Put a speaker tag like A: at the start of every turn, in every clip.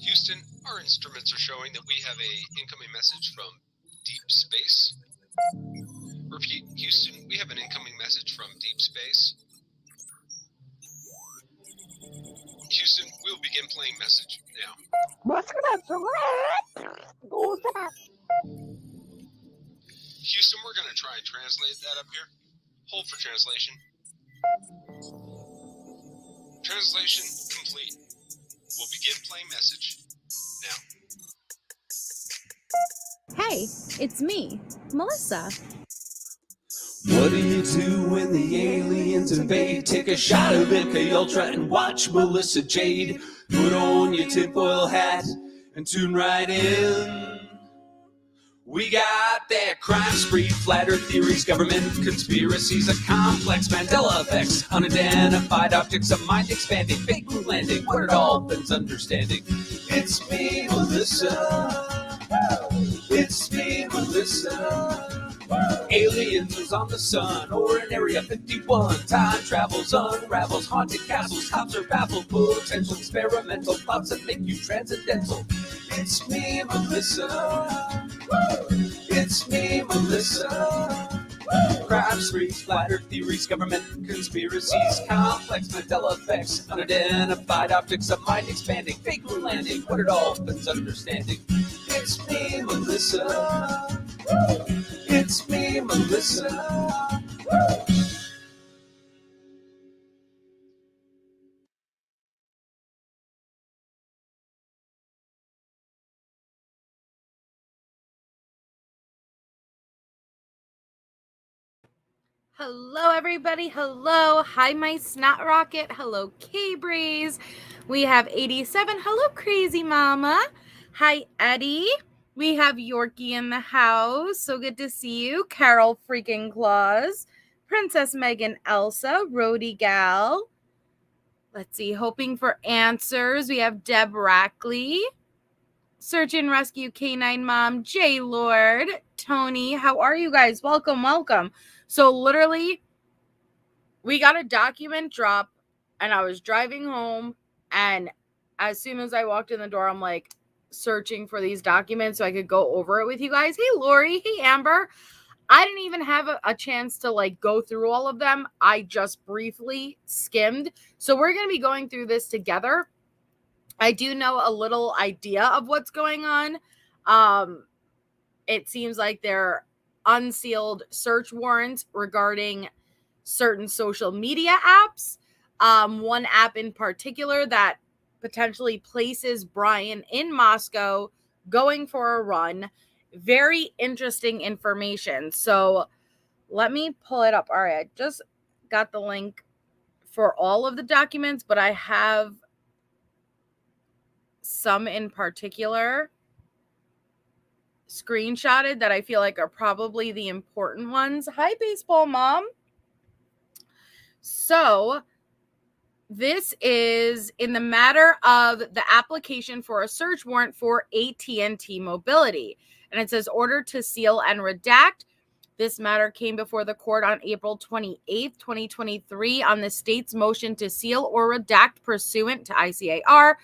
A: Houston, our instruments are showing that we have a incoming message from deep space. Repeat, Houston, we have an incoming message from deep space. Houston, we will begin playing message now. Houston, we're going to try and translate that up here. Hold for translation. Translation complete. We'll begin playing message now.
B: Hey, it's me, Melissa.
C: What do you do when the aliens invade? Take a shot of MK Ultra and watch Melissa Jade. Put on your tinfoil hat and tune right in. We got that crime spree, flat earth theories, government conspiracies, a complex Mandela effects, unidentified objects, a mind expanding, fake moon landing, what it all been understanding. It's me, Melissa. It's me, Melissa. Aliens is on the sun or in Area 51. Time travels, unravels, haunted castles, cops are baffled, potential experimental thoughts that make you transcendental. It's me, Melissa. It's me, Melissa. Crime sprees, flat earth theories, government conspiracies, complex Mandela effects, unidentified objects, a mind expanding, fake moon landing, what it all been understanding. It's me, Melissa. It's me, Melissa.
B: Hello, everybody. Hello. Hi, my snot rocket. Hello, K-Breeze. We have 87. Hello, Crazy Mama. Hi, Eddie. We have Yorkie in the house. So good to see you. Carol freaking Claus. Princess Megan Elsa. Rody Gal. Let's see. Hoping for answers. We have Deb Rackley. Search and Rescue Canine Mom. J Lord. Tony. How are you guys? Welcome, welcome. So literally, we got a document drop and I was driving home, and as soon as I walked in the door, I'm like searching for these documents so I could go over it with you guys. Hey, Lori. Hey, Amber. I didn't even have a chance to like go through all of them. I just briefly skimmed. So we're going to be going through this together. I do know a little idea of what's going on. It seems like they're unsealed search warrants regarding certain social media apps. One app in particular that potentially places Bryan in Moscow going for a run. Very interesting information. So let me pull it up. All right, I just got the link for all of the documents, but I have some in particular screenshotted that I feel like are probably the important ones. Hi, Baseball Mom. So this is in the matter of the application for a search warrant for AT&T Mobility. And it says order to seal and redact. This matter came before the court on April 28th, 2023 on the state's motion to seal or redact pursuant to ICAR.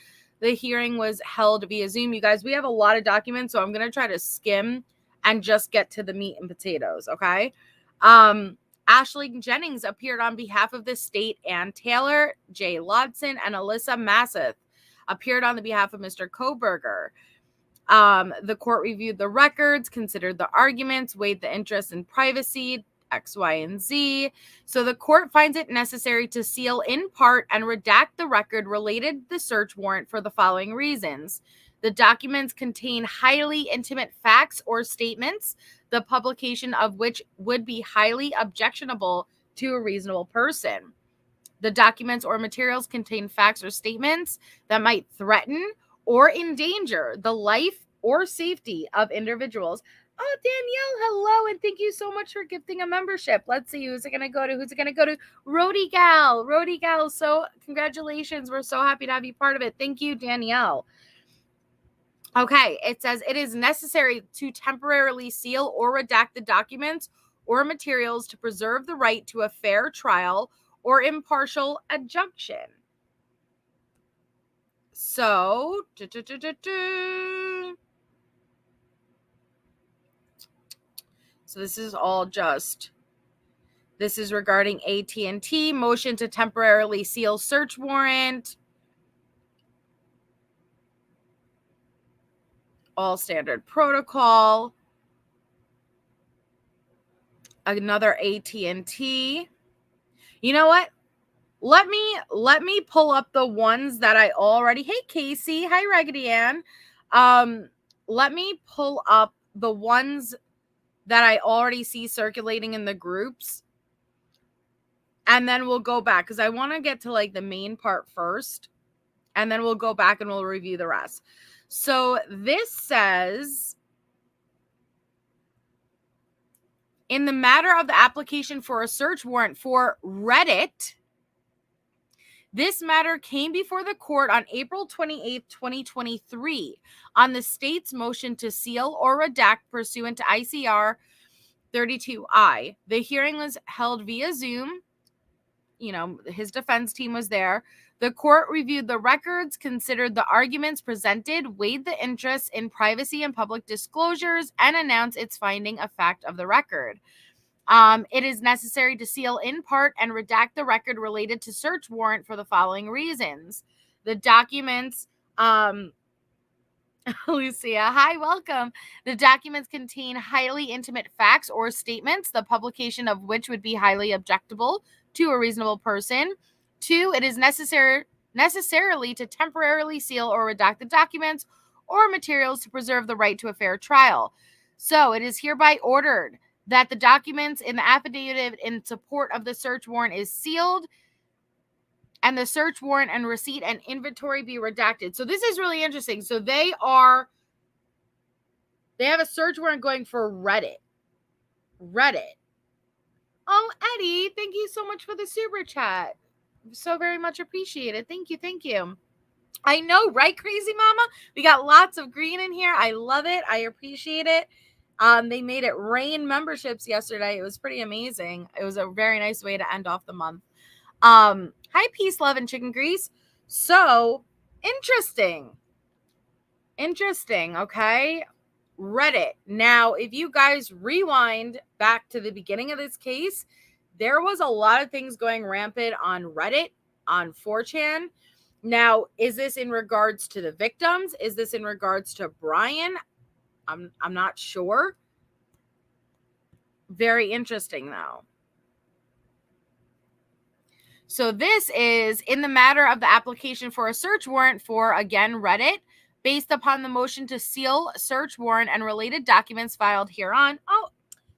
B: The hearing was held via Zoom. You guys, we have a lot of documents, so I'm going to try to skim and just get to the meat and potatoes, okay? Ashley Jennings appeared on behalf of the state. Ann Taylor, Jay Lodson, and Alyssa Masseth appeared on the behalf of Mr. Koberger. The court reviewed the records, considered the arguments, weighed the interest in privacy, X, Y, and Z. So the court finds it necessary to seal in part and redact the record related to the search warrant for the following reasons. The documents contain highly intimate facts or statements, the publication of which would be highly objectionable to a reasonable person. The documents or materials contain facts or statements that might threaten or endanger the life or safety of individuals. Oh, Danielle, hello, and thank you so much for gifting a membership. Let's see, who's it going to go to? Who's it going to go to? Rody Gal. Rody Gal, so congratulations. We're so happy to have you part of it. Thank you, Danielle. Okay, it says it is necessary to temporarily seal or redact the documents or materials to preserve the right to a fair trial or impartial adjunction. So, so this is all just, this is regarding AT&T, motion to temporarily seal search warrant. All standard protocol. Another AT&T. You know what? Let me pull up the ones that I already. Hey Casey, hi Raggedy Ann. Let me pull up the ones that I already see circulating in the groups, and then we'll go back because I want to get to like the main part first, and then we'll go back and we'll review the rest. So this says, in the matter of the application for a search warrant for Reddit, this matter came before the court on April 28, 2023, on the state's motion to seal or redact pursuant to ICR 32I. The hearing was held via Zoom. You know, his defense team was there. The court reviewed the records, considered the arguments presented, weighed the interests in privacy and public disclosures, and announced its finding of fact of the record. It is necessary to seal in part and redact the record related to search warrant for the following reasons. The documents, Lucia, hi, welcome. The documents contain highly intimate facts or statements, the publication of which would be highly objectionable to a reasonable person. 2, it is necessarily to temporarily seal or redact the documents or materials to preserve the right to a fair trial. So it is hereby ordered that the documents in the affidavit in support of the search warrant is sealed, and the search warrant and receipt and inventory be redacted. So this is really interesting. So they have a search warrant going for Reddit. Oh, Eddie, thank you so much for the super chat. So very much appreciated. Thank you. I know, right, Crazy Mama? We got lots of green in here. I love it. I appreciate it. They made it rain memberships yesterday. It was pretty amazing. It was a very nice way to end off the month. Hi, Peace, Love, and Chicken Grease. So, interesting. Okay? Reddit. Now, if you guys rewind back to the beginning of this case, there was a lot of things going rampant on Reddit, on 4chan. Now, is this in regards to the victims? Is this in regards to Bryan? I'm not sure. Very interesting, though. So this is in the matter of the application for a search warrant for, again, Reddit, based upon the motion to seal search warrant and related documents filed hereon. Oh,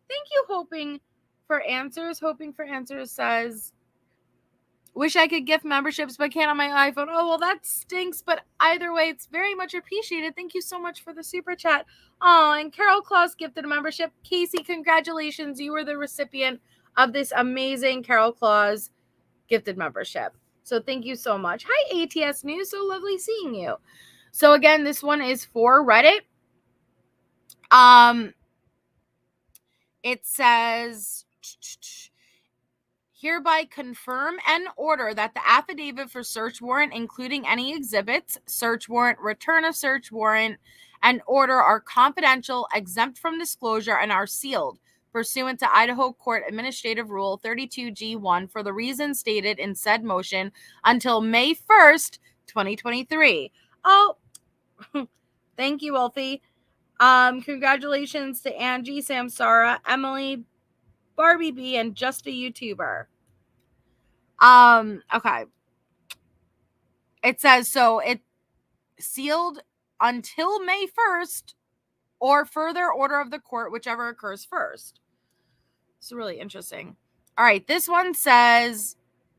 B: thank you, Hoping for Answers. Hoping for Answers says, wish I could gift memberships, but can't on my iPhone. Oh, well, that stinks. But either way, it's very much appreciated. Thank you so much for the super chat. Oh, and Carol Claus gifted a membership. Casey, congratulations. You were the recipient of this amazing Carol Claus gifted membership. So thank you so much. Hi, ATS News. So lovely seeing you. So again, this one is for Reddit. It says, hereby confirm and order that the affidavit for search warrant, including any exhibits, search warrant, return of search warrant, and order are confidential, exempt from disclosure, and are sealed pursuant to Idaho Court Administrative Rule 32G1 for the reasons stated in said motion until May 1st, 2023. Oh, thank you, Wolfie. Congratulations to Angie, Samsara, Emily, Barbie B, and Just a YouTuber. Okay. It says, so it sealed until May 1st or further order of the court, whichever occurs first. It's really interesting. All right. This one says,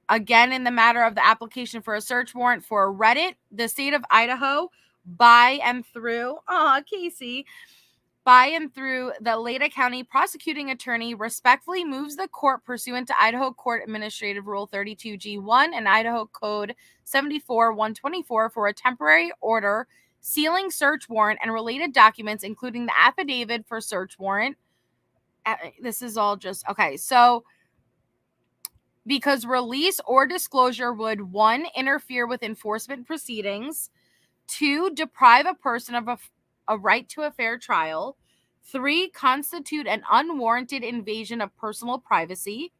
B: again, in the matter of the application for a search warrant for Reddit, the state of Idaho, by and through the Leda County prosecuting attorney respectfully moves the court pursuant to Idaho Court Administrative Rule 32G1 and Idaho Code 74-124 for a temporary order sealing search warrant and related documents, including the affidavit for search warrant. This is all just, okay, so because release or disclosure would, 1, interfere with enforcement proceedings, 2, deprive a person of a right to a fair trial. 3, constitute an unwarranted invasion of personal privacy.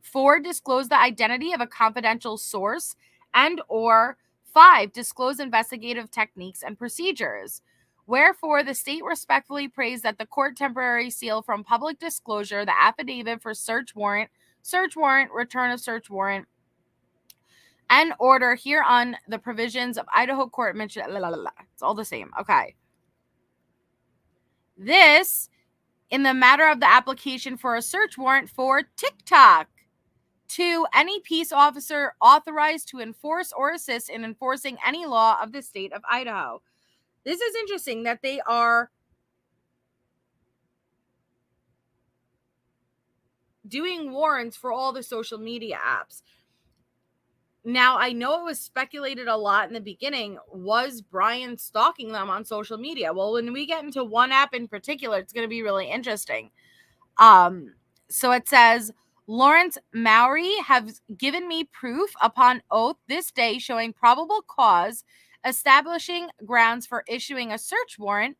B: 4, disclose the identity of a confidential source. And or 5, disclose investigative techniques and procedures. Wherefore, the state respectfully prays that the court temporary seal from public disclosure the affidavit for search warrant, return of search warrant, and order hereon the provisions of Idaho court mentioned. It's all the same. Okay. This in the matter of the application for a search warrant for TikTok. 2, any peace officer authorized to enforce or assist in enforcing any law of the state of Idaho. This is interesting that they are doing warrants for all the social media apps. Now, I know it was speculated a lot in the beginning. Was Bryan stalking them on social media? Well, when we get into one app in particular, it's going to be really interesting. So it says, Lawrence Mowry has given me proof upon oath this day showing probable cause, establishing grounds for issuing a search warrant,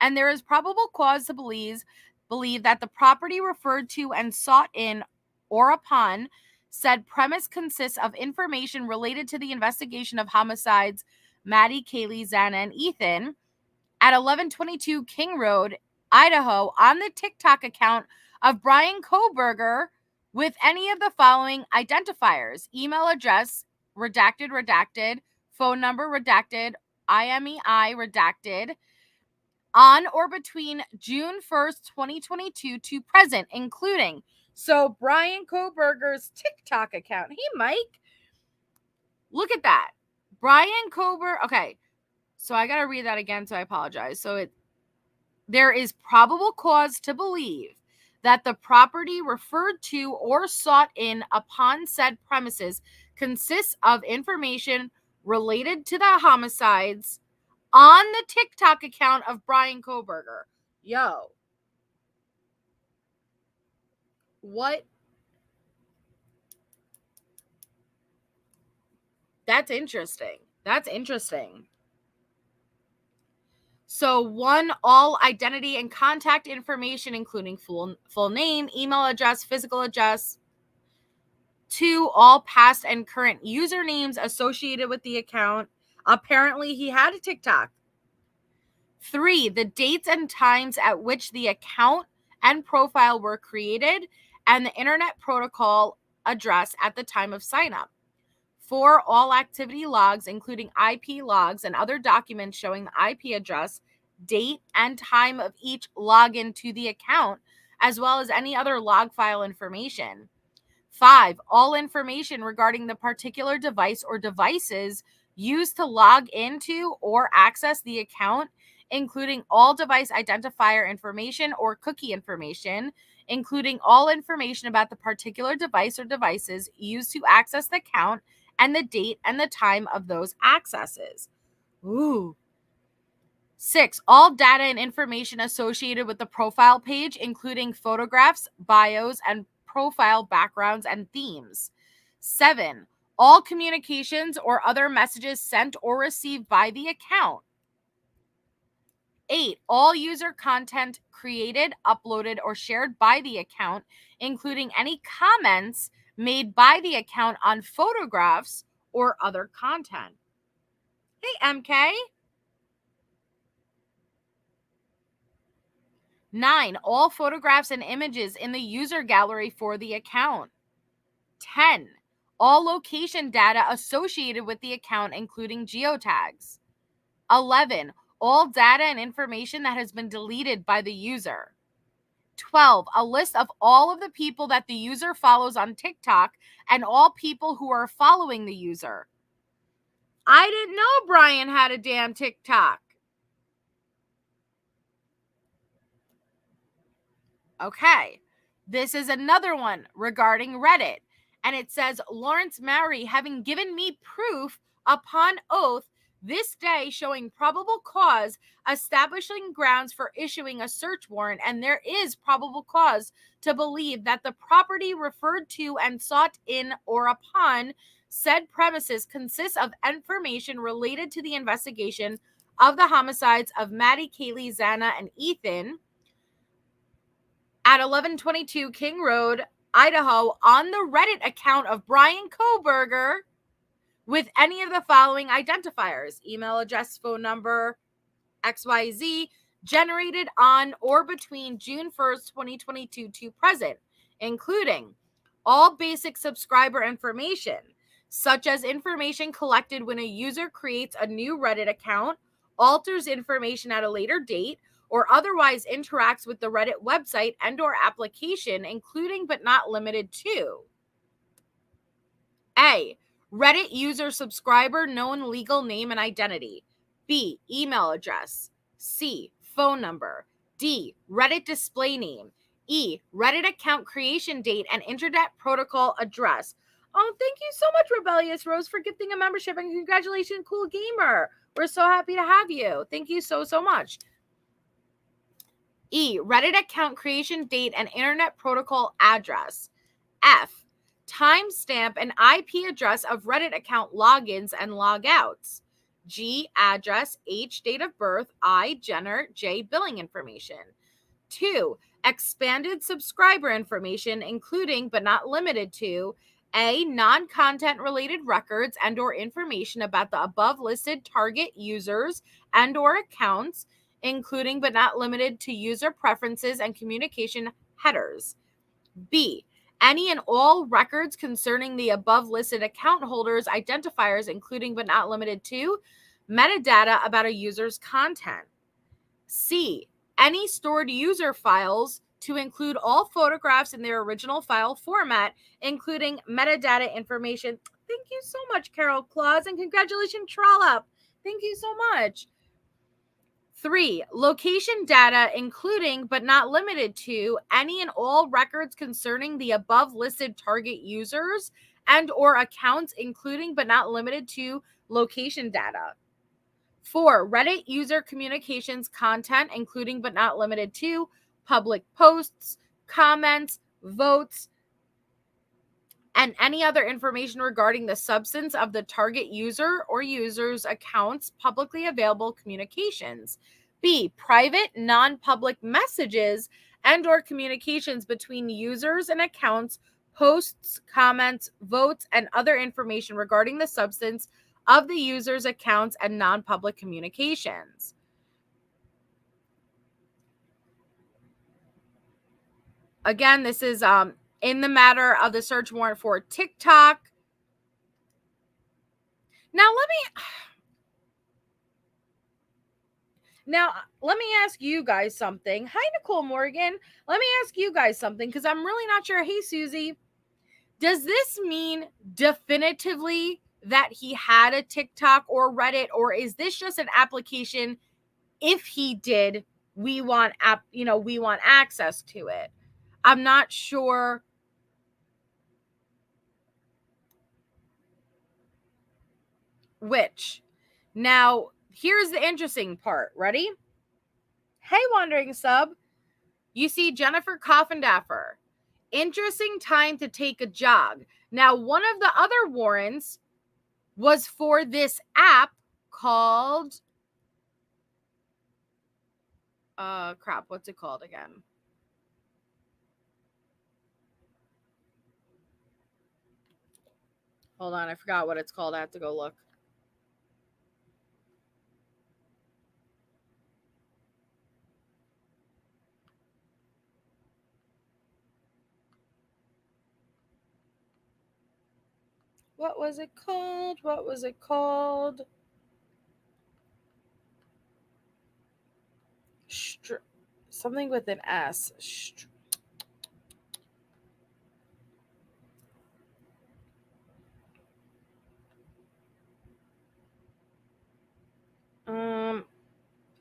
B: and there is probable cause to believe that the property referred to and sought in or upon said premise consists of information related to the investigation of homicides Maddie, Kaylee, Xana, and Ethan at 1122 King Road, Idaho, on the TikTok account of Bryan Kohberger with any of the following identifiers: email address, redacted, phone number, redacted, IMEI, redacted, on or between June 1st, 2022 to present, including, so Bryan Kohberger's TikTok account. Hey, Mike, look at that. Bryan Kohberger. Okay, so I got to read that again, so I apologize. So there is probable cause to believe that the property referred to or sought in upon said premises consists of information related to the homicides on the TikTok account of Bryan Kohberger. Yo. What? That's interesting. So 1, all identity and contact information, including full name, email address, physical address. 2, all past and current usernames associated with the account. Apparently, he had a TikTok. 3, the dates and times at which the account and profile were created and the internet protocol address at the time of sign up. 4, all activity logs, including IP logs and other documents showing the IP address, date, and time of each login to the account, as well as any other log file information. 5, all information regarding the particular device or devices used to log into or access the account, including all device identifier information or cookie information, including all information about the particular device or devices used to access the account, and the date and the time of those accesses. Ooh. 6, all data and information associated with the profile page, including photographs, bios, and profile backgrounds and themes. 7, all communications or other messages sent or received by the account. 8, all user content created, uploaded, or shared by the account, including any comments made by the account on photographs or other content. Hey, MK. 9, all photographs and images in the user gallery for the account. 10, all location data associated with the account, including geotags. 11, all data and information that has been deleted by the user. 12, a list of all of the people that the user follows on TikTok and all people who are following the user. I didn't know Bryan had a damn TikTok. Okay, this is another one regarding Reddit. And it says, Lawrence Mowry, having given me proof upon oath this day showing probable cause, establishing grounds for issuing a search warrant, and there is probable cause to believe that the property referred to and sought in or upon said premises consists of information related to the investigation of the homicides of Maddie, Kaylee, Xana, and Ethan at 1122 King Road, Idaho, on the Reddit account of Bryan Kohberger with any of the following identifiers: email address, phone number, XYZ, generated on or between June 1st, 2022 to present, including all basic subscriber information, such as information collected when a user creates a new Reddit account, alters information at a later date, or otherwise interacts with the Reddit website and or application, including but not limited to: A, Reddit user subscriber known legal name and identity. B, email address. C, phone number. D, Reddit display name. E, Reddit account creation date and internet protocol address. Oh, thank you so much, Rebellious Rose, for gifting a membership, and congratulations, Cool Gamer. We're so happy to have you. Thank you so much. E, Reddit account creation date and internet protocol address. F, timestamp and IP address of Reddit account logins and logouts. G, address. H, date of birth. I, gender. J, billing information. 2, expanded subscriber information, including but not limited to: A, non-content related records and or information about the above listed target users and or accounts, including but not limited to user preferences and communication headers. B, any and all records concerning the above listed account holders' identifiers, including but not limited to metadata about a user's content. C, any stored user files to include all photographs in their original file format, including metadata information. Thank you so much, Carol Claus, and congratulations, Trollop. Thank you so much. 3, location data, including but not limited to any and all records concerning the above listed target users and or accounts, including but not limited to location data. 4, Reddit user communications content, including but not limited to public posts, comments, votes, and any other information regarding the substance of the target user or users' accounts' publicly available communications. B, private, non-public messages and or communications between users and accounts, posts, comments, votes, and other information regarding the substance of the user's accounts and non-public communications. Again, this is in the matter of the search warrant for TikTok. Now let me ask you guys something. Hi, Nicole Morgan. Let me ask you guys something, because I'm really not sure. Hey, Susie. Does this mean definitively that he had a TikTok or Reddit, or is this just an application? If he did, we want access to it. I'm not sure which. Now, here's the interesting part. Ready? Hey, Wandering Sub. You see Jennifer Coffindaffer. Interesting time to take a jog. Now, one of the other warrants was for this app called, what's it called again? Hold on, I forgot what it's called. I have to go look. What was it called? Something with an S.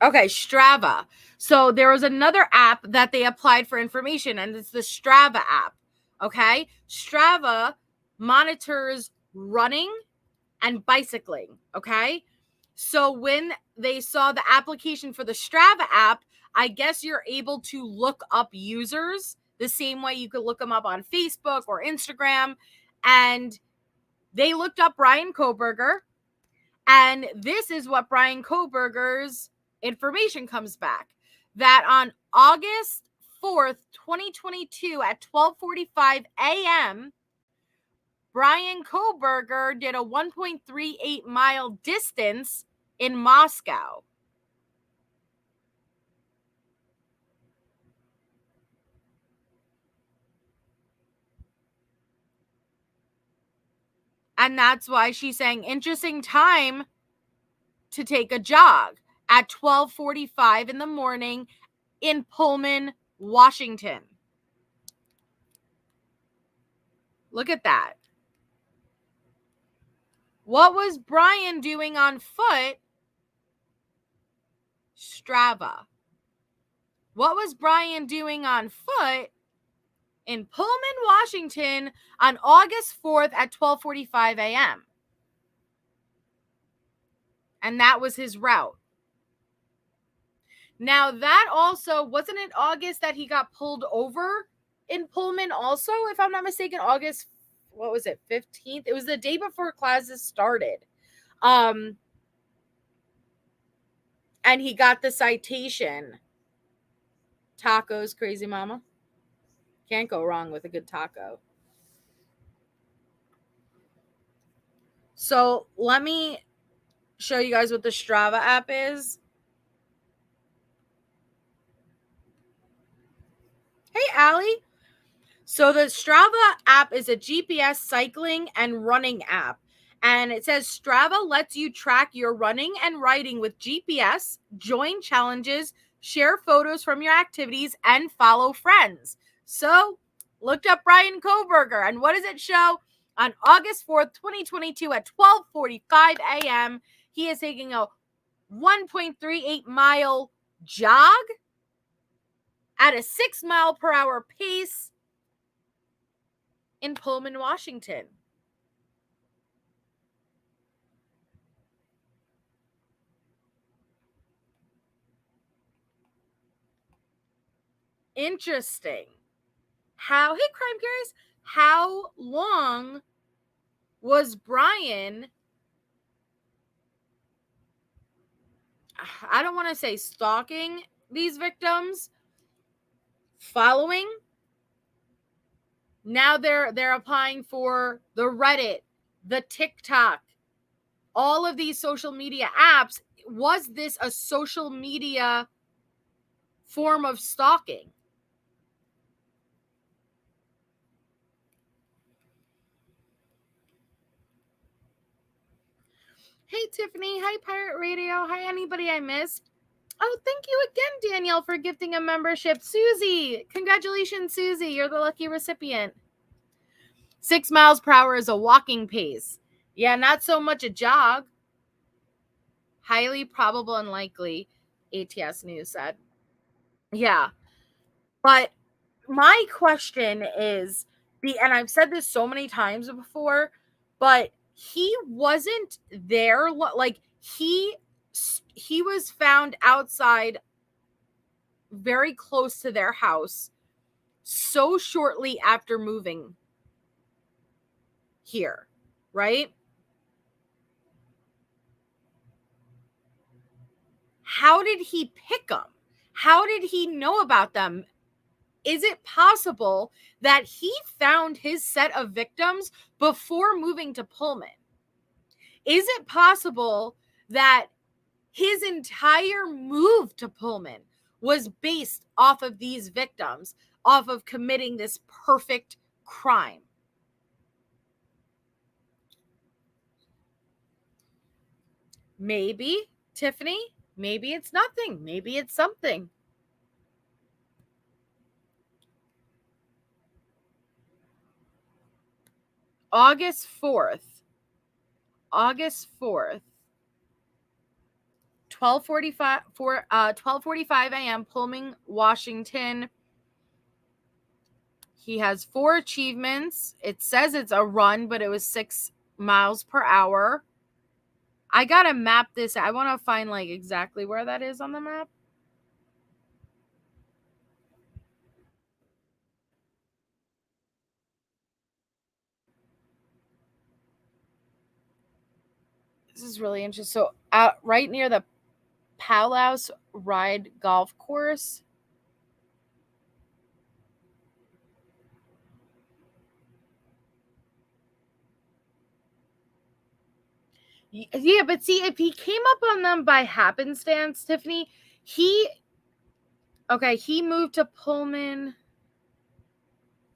B: Okay, Strava. So there was another app that they applied for information, and it's the Strava app. Okay, Strava monitors running and bicycling. Okay, so when they saw the application for the Strava app, I guess you're able to look up users the same way you could look them up on Facebook or Instagram, and They looked up Bryan Kohberger, and this is what Bryan Kohberger's information comes back. That on August 4th, 2022 at 12:45 a.m., Bryan Kohberger did a 1.38 mile distance in Moscow. And that's why she's saying interesting time to take a jog at 12:45 in the morning in Pullman, Washington. Look at that. What was Bryan doing on foot? Strava. What was Bryan doing on foot in Pullman, Washington on August 4th at 12:45 a.m.? And that was his route. Now, that also, wasn't it August that he got pulled over in Pullman also, if I'm not mistaken? August, what was it, 15th? It was the day before classes started. And he got the citation. Tacos, crazy mama. Can't go wrong with a good taco. So let me show you guys what the Strava app is. Hey, Allie. So the Strava app is a GPS cycling and running app. And it says Strava lets you track your running and riding with GPS, join challenges, share photos from your activities, and follow friends. So looked up Bryan Kohberger, and what does it show? On August 4th, 2022 at 12:45 a.m., he is taking a 1.38 mile jog at a 6 mile per hour pace in Pullman, Washington. Interesting. Hey, Crime Curious, how long was Bryan, I don't want to say stalking these victims, following? Now they're applying for the Reddit, the TikTok, all of these social media apps. Was this a social media form of stalking? Hey, Tiffany. Hi, Pirate Radio. Hi, anybody I missed. Oh, thank you again, Danielle, for gifting a membership. Susie, congratulations, Susie. You're the lucky recipient. 6 miles per hour is a walking pace. Yeah, not so much a jog. Highly probable and likely, ATS News said. Yeah. But my question is, and I've said this so many times before, but he wasn't there. Like, he was found outside very close to their house so shortly after moving here, right? How did he pick them? How did he know about them? Is it possible that he found his set of victims before moving to Pullman? Is it possible that his entire move to Pullman was based off of these victims, off of committing this perfect crime? Maybe, Tiffany, maybe it's nothing. Maybe it's something. August 4th, 12:45 a.m., Pullman, Washington. He has 4 achievements. It says it's a run, but it was 6 miles per hour. I gotta map this. I want to find like exactly where that is on the map. is really interesting. So out right near the Palaus Ride Golf Course. Yeah, but see, if he came up on them by happenstance, Tiffany, he moved to Pullman.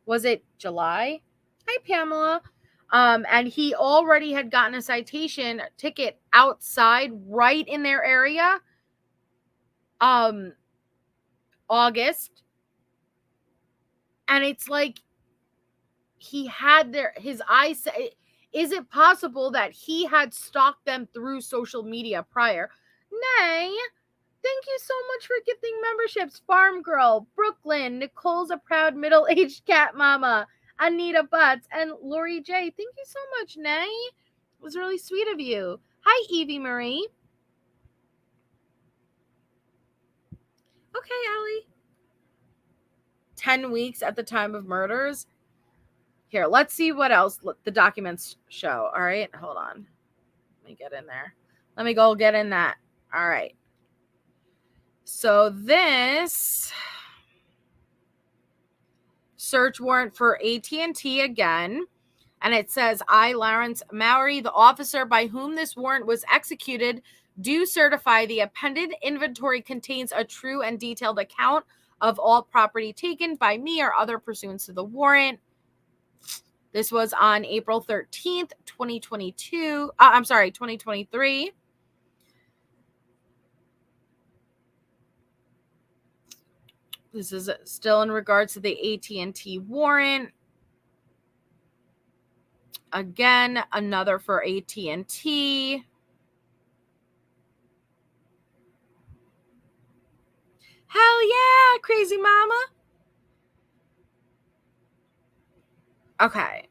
B: Was it July? Hi, Pamela. And he already had gotten a citation ticket outside right in their area. August. And it's like he had his eyes. Is it possible that he had stalked them through social media prior? Nay. Thank you so much for gifting memberships. Farm Girl, Brooklyn, Nicole's a proud middle-aged cat mama, Anita Butts, and Lori J. Thank you so much, Nay. It was really sweet of you. Hi, Evie Marie. Okay, Allie. 10 weeks at the time of murders. Here, let's see what else the documents show. All right, hold on. Let me get in there. Let me go get in that. All right. So this search warrant for AT&T again. And it says, I, Lawrence Mowry, the officer by whom this warrant was executed, do certify the appended inventory contains a true and detailed account of all property taken by me or other pursuant to the warrant. This was on April 13th, 2023. This is still in regards to the AT&T warrant. Again, another for AT&T. Hell yeah, crazy mama. Okay.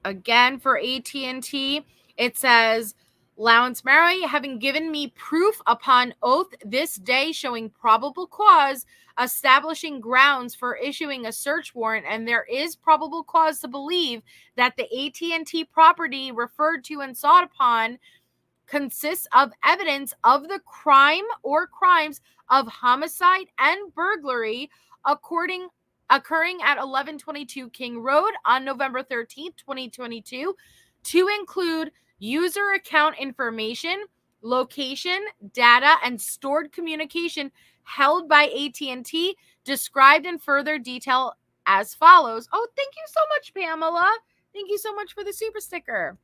B: Again, for AT&T, it says, Lawrence Mary, having given me proof upon oath this day showing probable cause, establishing grounds for issuing a search warrant, and there is probable cause to believe that the AT&T property referred to and sought upon consists of evidence of the crime or crimes of homicide and burglary occurring at 1122 King Road on November 13th, 2022, to include user account information, location, data, and stored communication held by AT&T, described in further detail as follows. Oh, thank you so much, Pamela. Thank you so much for the super sticker.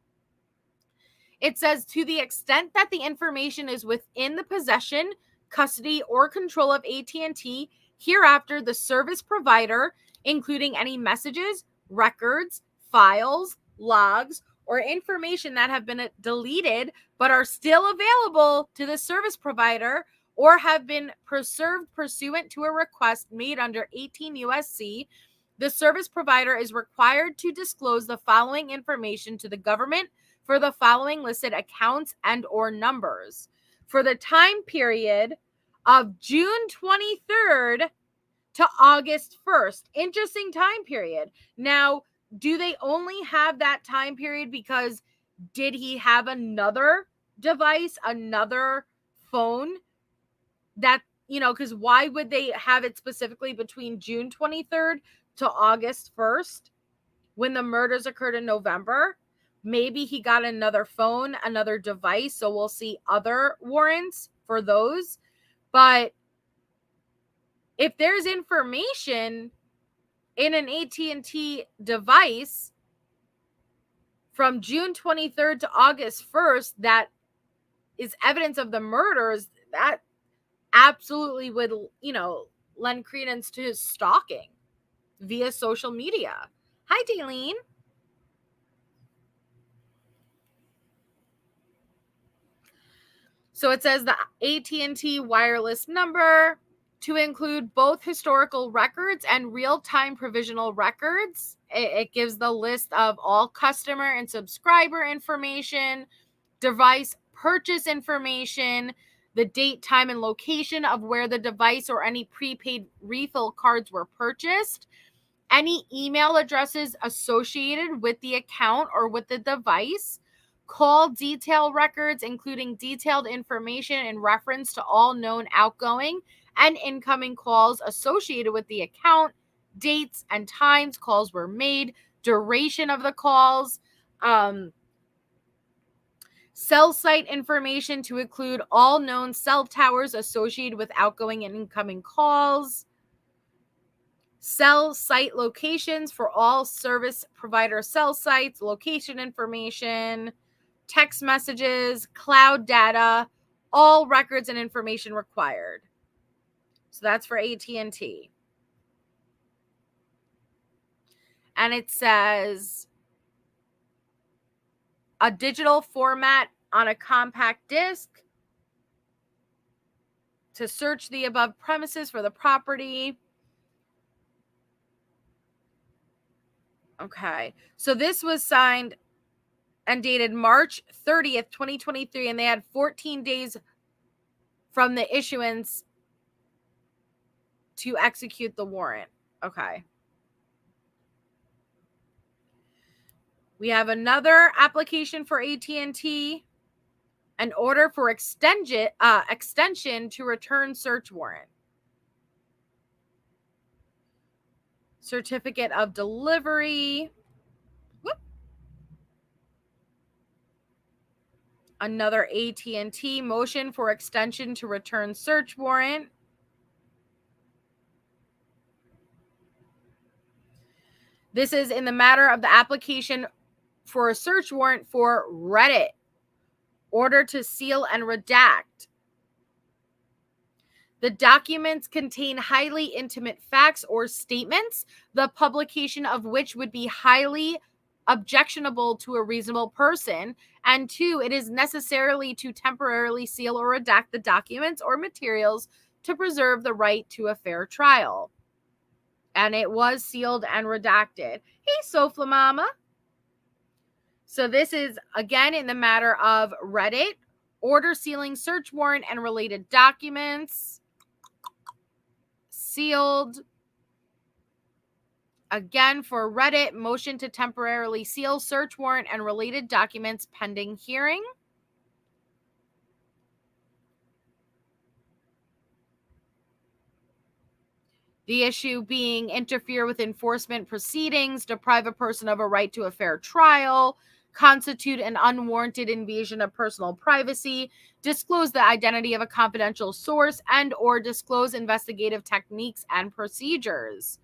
B: It says, to the extent that the information is within the possession, custody, or control of AT&T, hereafter the service provider, including any messages, records, files, logs, or information that have been deleted but are still available to the service provider or have been preserved pursuant to a request made under 18 U.S.C., the service provider is required to disclose the following information to the government for the following listed accounts and or numbers. For the time period of June 23rd to August 1st. Interesting time period. Now, do they only have that time period because did he have another device, another phone that, because why would they have it specifically between June 23rd to August 1st when the murders occurred in November? Maybe he got another phone, another device, so we'll see other warrants for those. But if there's information in an AT&T device from June 23rd to August 1st that is evidence of the murders, that absolutely would, lend credence to his stalking via social media. Hi, Daleen. So it says the AT&T wireless number to include both historical records and real-time provisional records. It gives the list of all customer and subscriber information, device purchase information, the date, time, and location of where the device or any prepaid refill cards were purchased, any email addresses associated with the account or with the device, call detail records, including detailed information in reference to all known outgoing and incoming calls associated with the account, dates and times calls were made, duration of the calls, cell site information to include all known cell towers associated with outgoing and incoming calls, cell site locations for all service provider cell sites, location information, text messages, cloud data, all records and information required. So that's for AT&T. And it says a digital format on a compact disc to search the above premises for the property. Okay. So this was signed and dated March 30th, 2023, and they had 14 days from the issuance to execute the warrant. Okay. We have another application for AT&T, an order for extension to return search warrant. Certificate of delivery. Whoop. Another AT&T motion for extension to return search warrant. This is in the matter of the application for a search warrant for Reddit. Order to seal and redact. The documents contain highly intimate facts or statements, the publication of which would be highly objectionable to a reasonable person. And 2, it is necessarily to temporarily seal or redact the documents or materials to preserve the right to a fair trial. And it was sealed and redacted. Hey, Sofla Mama. So this is, again, in the matter of Reddit, order sealing search warrant and related documents. Sealed. Again, for Reddit, motion to temporarily seal search warrant and related documents pending hearing. The issue being interfere with enforcement proceedings, deprive a person of a right to a fair trial, constitute an unwarranted invasion of personal privacy, disclose the identity of a confidential source, and or disclose investigative techniques and procedures.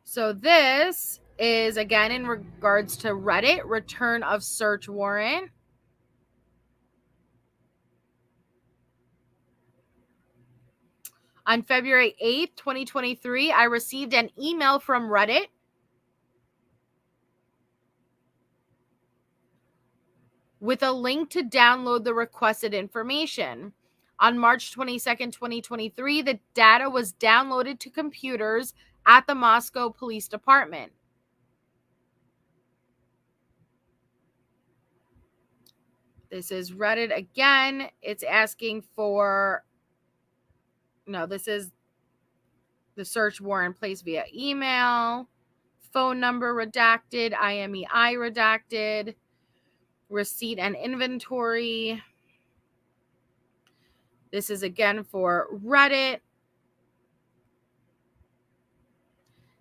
B: So this is, again, in regards to Reddit, return of search warrant. On February 8th, 2023, I received an email from Reddit with a link to download the requested information. On March 22nd, 2023, the data was downloaded to computers at the Moscow Police Department. This is Reddit again. It's asking for, no, this is the search warrant placed via email, phone number redacted, IMEI redacted, receipt and inventory. This is again for Reddit.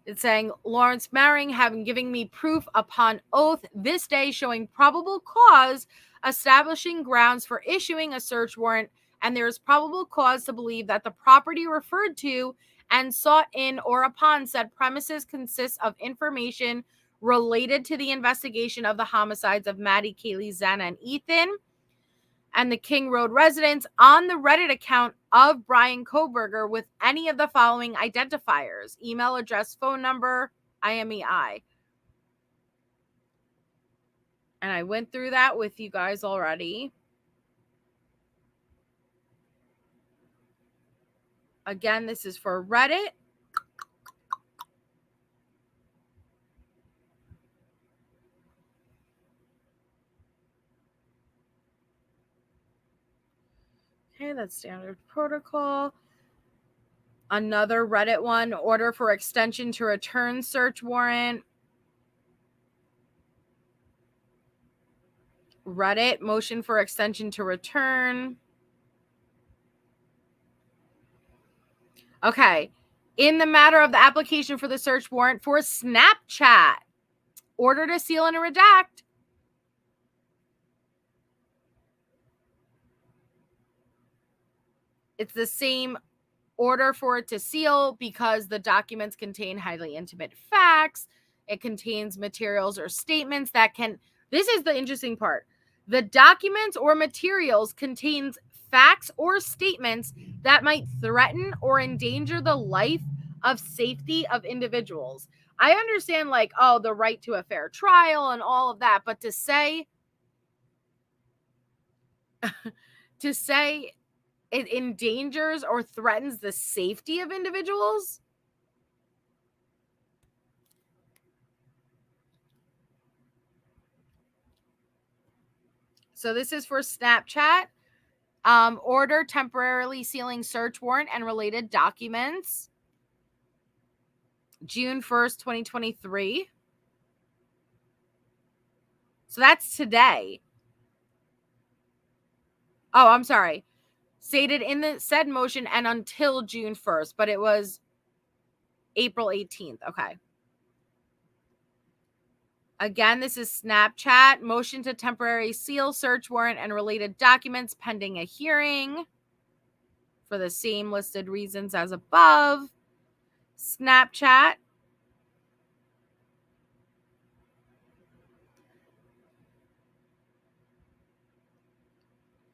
B: It's saying, Lawrence Maring having given me proof upon oath this day showing probable cause, establishing grounds for issuing a search warrant, and there is probable cause to believe that the property referred to and sought in or upon said premises consists of information related to the investigation of the homicides of Maddie, Kaylee, Xana, and Ethan, and the King Road residents on the Reddit account of Bryan Kohberger with any of the following identifiers: email address, phone number, IMEI. And I went through that with you guys already. Again, this is for Reddit. Okay, that's standard protocol. Another Reddit one, order for extension to return search warrant. Reddit, motion for extension to return. Okay. In the matter of the application for the search warrant for Snapchat, order to seal and redact. It's the same order for it to seal because the documents contain highly intimate facts. It contains materials or statements that can, this is the interesting part. The documents or materials contains facts or statements that might threaten or endanger the life of safety of individuals. I understand like, oh, the right to a fair trial and all of that, but to say it endangers or threatens the safety of individuals. So this is for Snapchat. Order temporarily sealing search warrant and related documents. June 1st, 2023. So that's today. Oh, I'm sorry. Stated in the said motion and until June 1st, but it was April 18th. Okay. Again, this is Snapchat. Motion to temporary seal search warrant and related documents pending a hearing for the same listed reasons as above. Snapchat.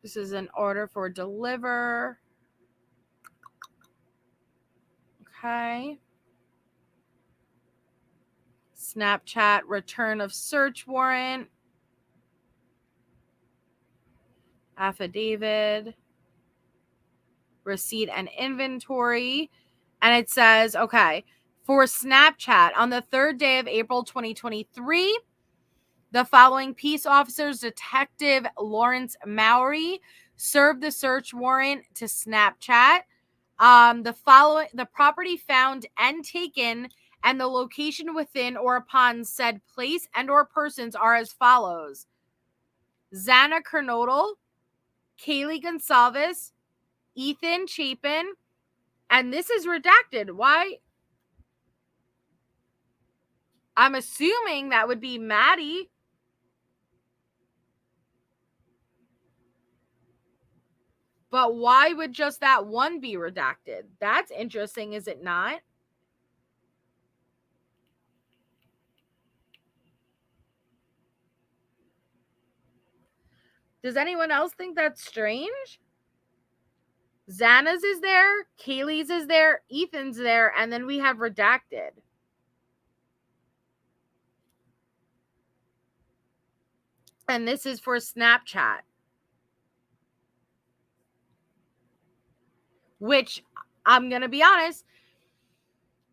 B: This is an order for deliver. Okay. Snapchat return of search warrant. Affidavit. Receipt and inventory. And it says, okay, for Snapchat on the 3rd day of April 2023, the following peace officers, Detective Lawrence Mowry, served the search warrant to Snapchat. The property found and taken and the location within or upon said place and or persons are as follows. Xana Kernodle, Kaylee Gonsalves, Ethan Chapin, and this is redacted. Why? I'm assuming that would be Maddie. But why would just that one be redacted? That's interesting, is it not? Does anyone else think that's strange? Xana's is there, Kaylee's is there, Ethan's there, and then we have redacted. And this is for Snapchat. Which, I'm going to be honest,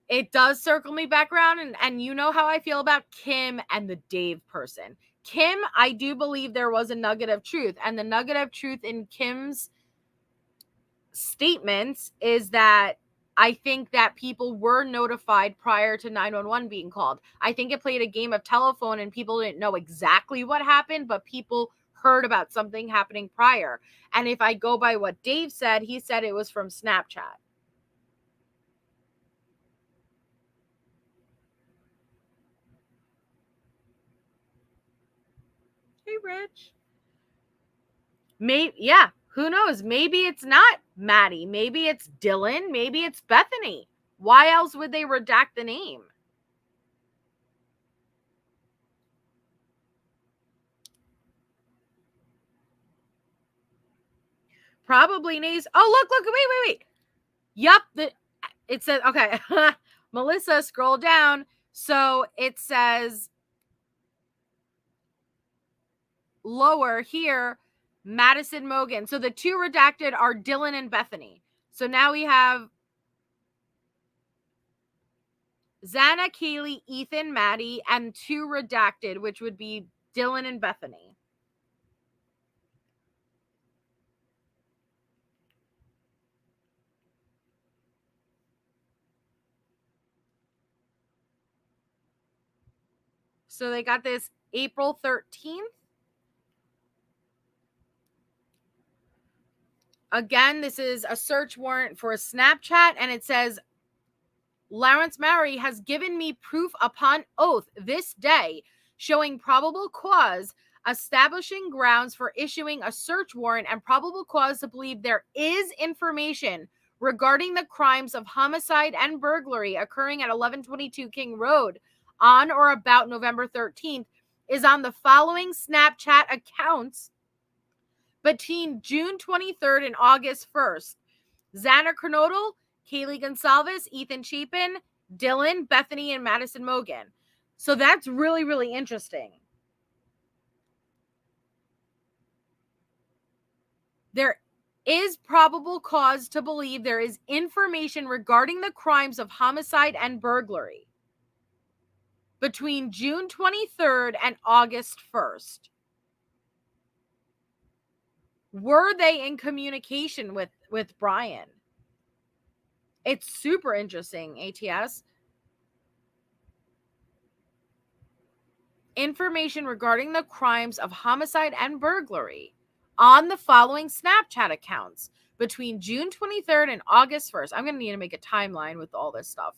B: it does circle me back around, and you know how I feel about Kim and the Dave person. Kim, I do believe there was a nugget of truth, and the nugget of truth in Kim's statements is that I think that people were notified prior to 911 being called. I think it played a game of telephone and people didn't know exactly what happened, but people heard about something happening prior. And if I go by what Dave said, he said it was from Snapchat. Hey, Rich. Yeah, who knows? Maybe it's not Maddie. Maybe it's Dylan. Maybe it's Bethany. Why else would they redact the name? Probably Nays. Oh, look, wait. Yup, it says, okay. Melissa, scroll down. So it says lower here, Madison Mogan. So the two redacted are Dylan and Bethany. So now we have Xana, Kaylee, Ethan, Maddie, and two redacted, which would be Dylan and Bethany. So they got this April 13th. Again, this is a search warrant for Snapchat, and it says, Lawrence Mary has given me proof upon oath this day showing probable cause, establishing grounds for issuing a search warrant and probable cause to believe there is information regarding the crimes of homicide and burglary occurring at 1122 King Road on or about November 13th is on the following Snapchat accounts between June 23rd and August 1st. Xana Kernodle, Kaylee Gonsalves, Ethan Chapin, Dylan, Bethany, and Madison Mogan. So that's really, really interesting. There is probable cause to believe there is information regarding the crimes of homicide and burglary between June 23rd and August 1st. Were they in communication with Bryan? It's super interesting, ATS. Information regarding the crimes of homicide and burglary on the following Snapchat accounts between June 23rd and August 1st. I'm going to need to make a timeline with all this stuff.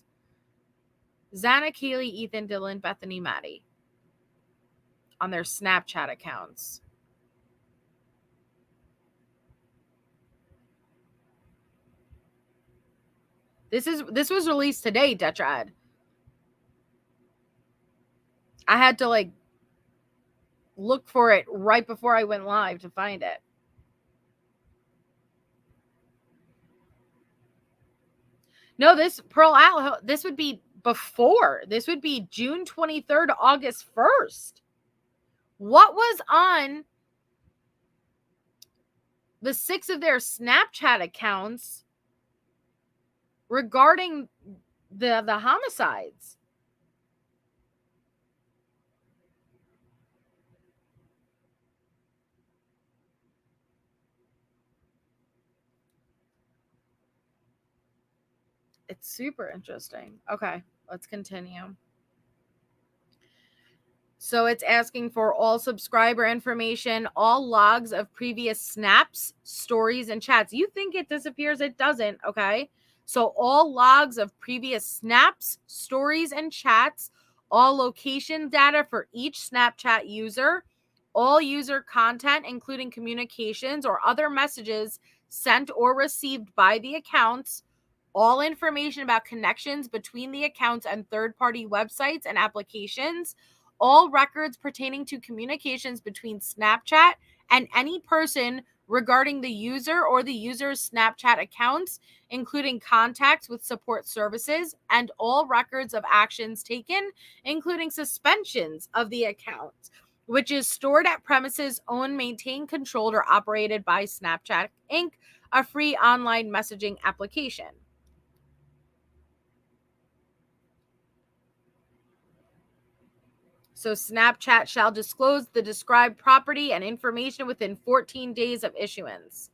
B: Xana, Kaylee, Ethan, Dylan, Bethany, Maddie on their Snapchat accounts. This was released today, Detrad. I had to look for it right before I went live to find it. No, this Pearl Owl, this would be before. This would be June 23rd, August 1st. What was on the 6 of their Snapchat accounts regarding the homicides? It's super interesting. Okay, let's continue. So it's asking for all subscriber information, all logs of previous snaps, stories, and chats. You think it disappears? It doesn't, okay? So all logs of previous snaps, stories, and chats, all location data for each Snapchat user, all user content, including communications or other messages sent or received by the accounts, all information about connections between the accounts and third-party websites and applications, all records pertaining to communications between Snapchat and any person regarding the user or the user's Snapchat accounts, including contacts with support services, and all records of actions taken, including suspensions of the account, which is stored at premises owned, maintained, controlled, or operated by Snapchat Inc., a free online messaging application. So Snapchat shall disclose the described property and information within 14 days of issuance.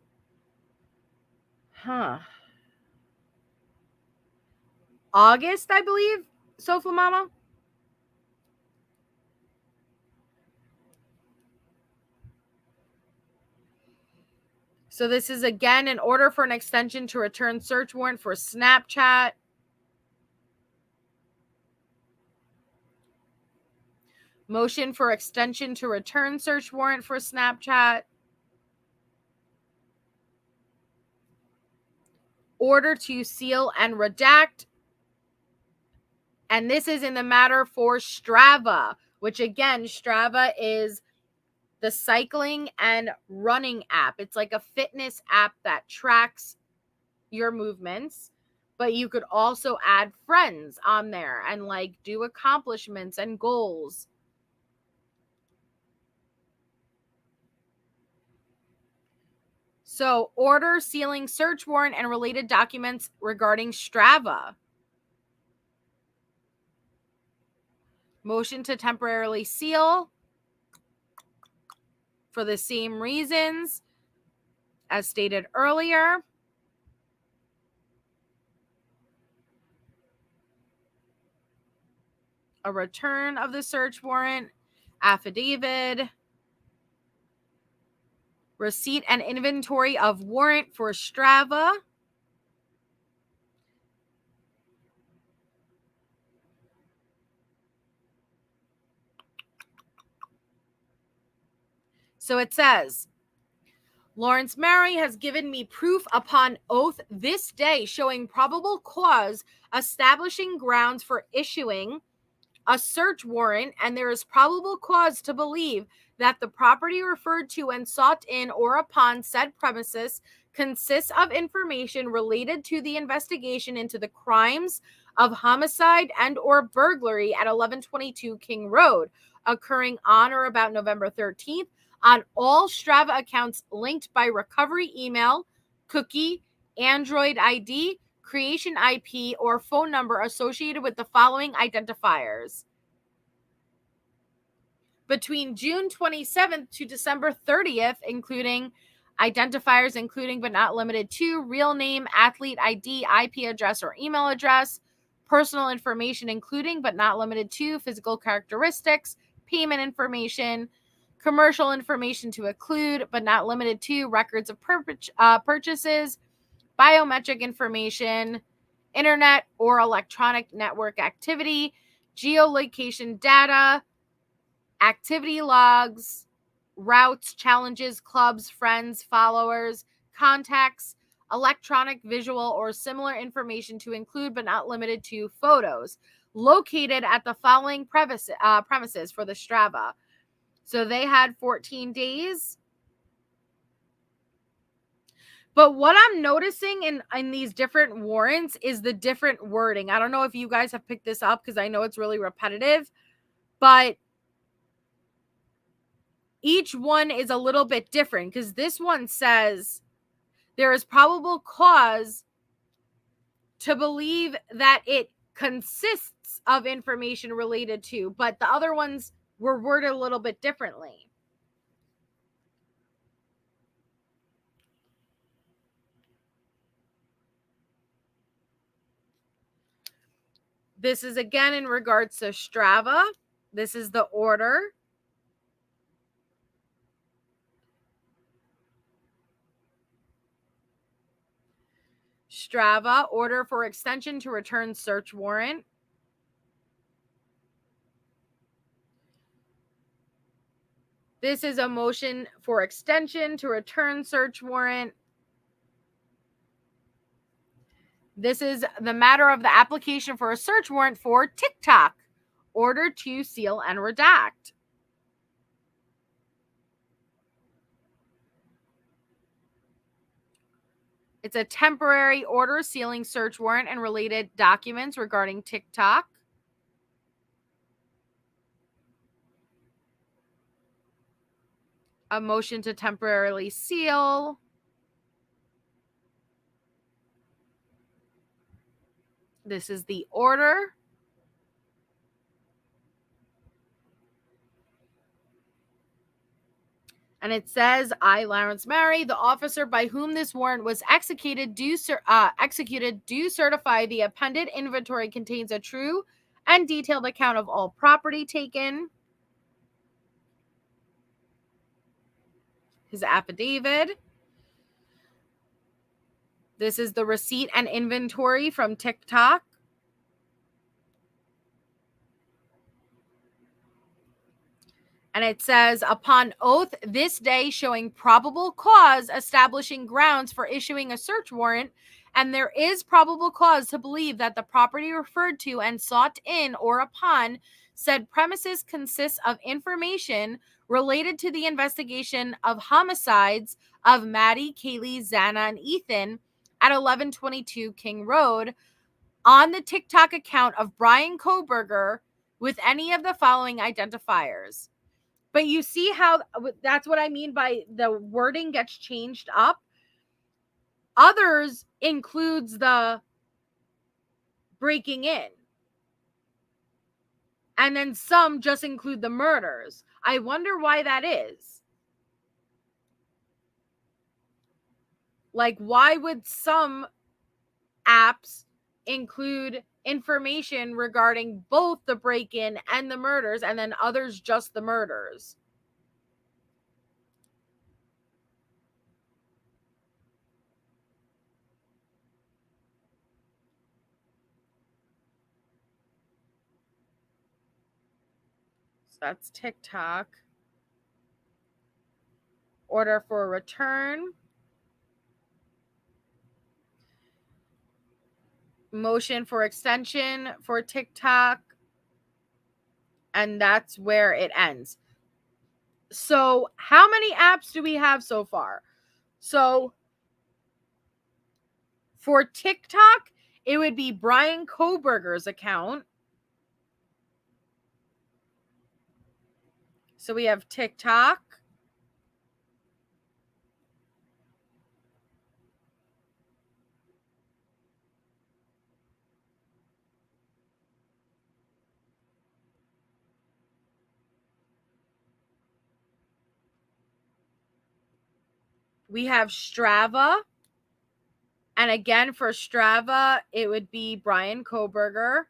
B: August, I believe, Sofa Mama. So this is again an order for an extension to return search warrant for Snapchat. Motion for extension to return search warrant for Snapchat. Order to seal and redact. And this is in the matter for Strava, which again, Strava is the cycling and running app. It's like a fitness app that tracks your movements, but you could also add friends on there and do accomplishments and goals. So order sealing search warrant and related documents regarding Strava. Motion to temporarily seal for the same reasons as stated earlier. A return of the search warrant, affidavit, receipt and inventory of warrant for Strava. So it says, Lawrence Mary has given me proof upon oath this day showing probable cause establishing grounds for issuing a search warrant, and there is probable cause to believe that the property referred to and sought in or upon said premises consists of information related to the investigation into the crimes of homicide and or burglary at 1122 King Road, occurring on or about November 13th, on all Strava accounts linked by recovery email, cookie, Android ID, creation IP, or phone number associated with the following identifiers. Between June 27th to December 30th, including identifiers including but not limited to real name, athlete ID, IP address or email address, personal information including but not limited to physical characteristics, payment information, commercial information to include but not limited to records of purchases, biometric information, internet or electronic network activity, geolocation data, activity logs, routes, challenges, clubs, friends, followers, contacts, electronic, visual, or similar information to include but not limited to photos located at the following premises for the Strava. So they had 14 days. But what I'm noticing in these different warrants is the different wording. I don't know if you guys have picked this up because I know it's really repetitive, but each one is a little bit different because this one says there is probable cause to believe that it consists of information related to, but the other ones were worded a little bit differently. This is again in regards to Strava. This is the order. Strava, order for extension to return search warrant. This is a motion for extension to return search warrant. This is the matter of the application for a search warrant for TikTok. Order to seal and redact. It's a temporary order sealing search warrant and related documents regarding TikTok. A motion to temporarily seal. This is the order. And it says, I, Lawrence Mary, the officer by whom this warrant was executed, do certify the appended inventory contains a true and detailed account of all property taken. His affidavit. This is the receipt and inventory from TikTok. And it says, upon oath this day showing probable cause establishing grounds for issuing a search warrant, and there is probable cause to believe that the property referred to and sought in or upon said premises consists of information related to the investigation of homicides of Maddie, Kaylee, Xana, and Ethan at 1122 King Road on the TikTok account of Bryan Koberger with any of the following identifiers. But you see how that's what I mean by the wording gets changed up. Others includes the breaking in. And then some just include the murders. I wonder why that is. Like, why would some apps include information regarding both the break-in and the murders, and then others just the murders? That's TikTok. Order for return. Motion for extension for TikTok. And that's where it ends. So how many apps do we have so far? So for TikTok, it would be Bryan Kohberger's account. So we have TikTok. We have Strava. And again, for Strava, it would be Bryan Kohberger.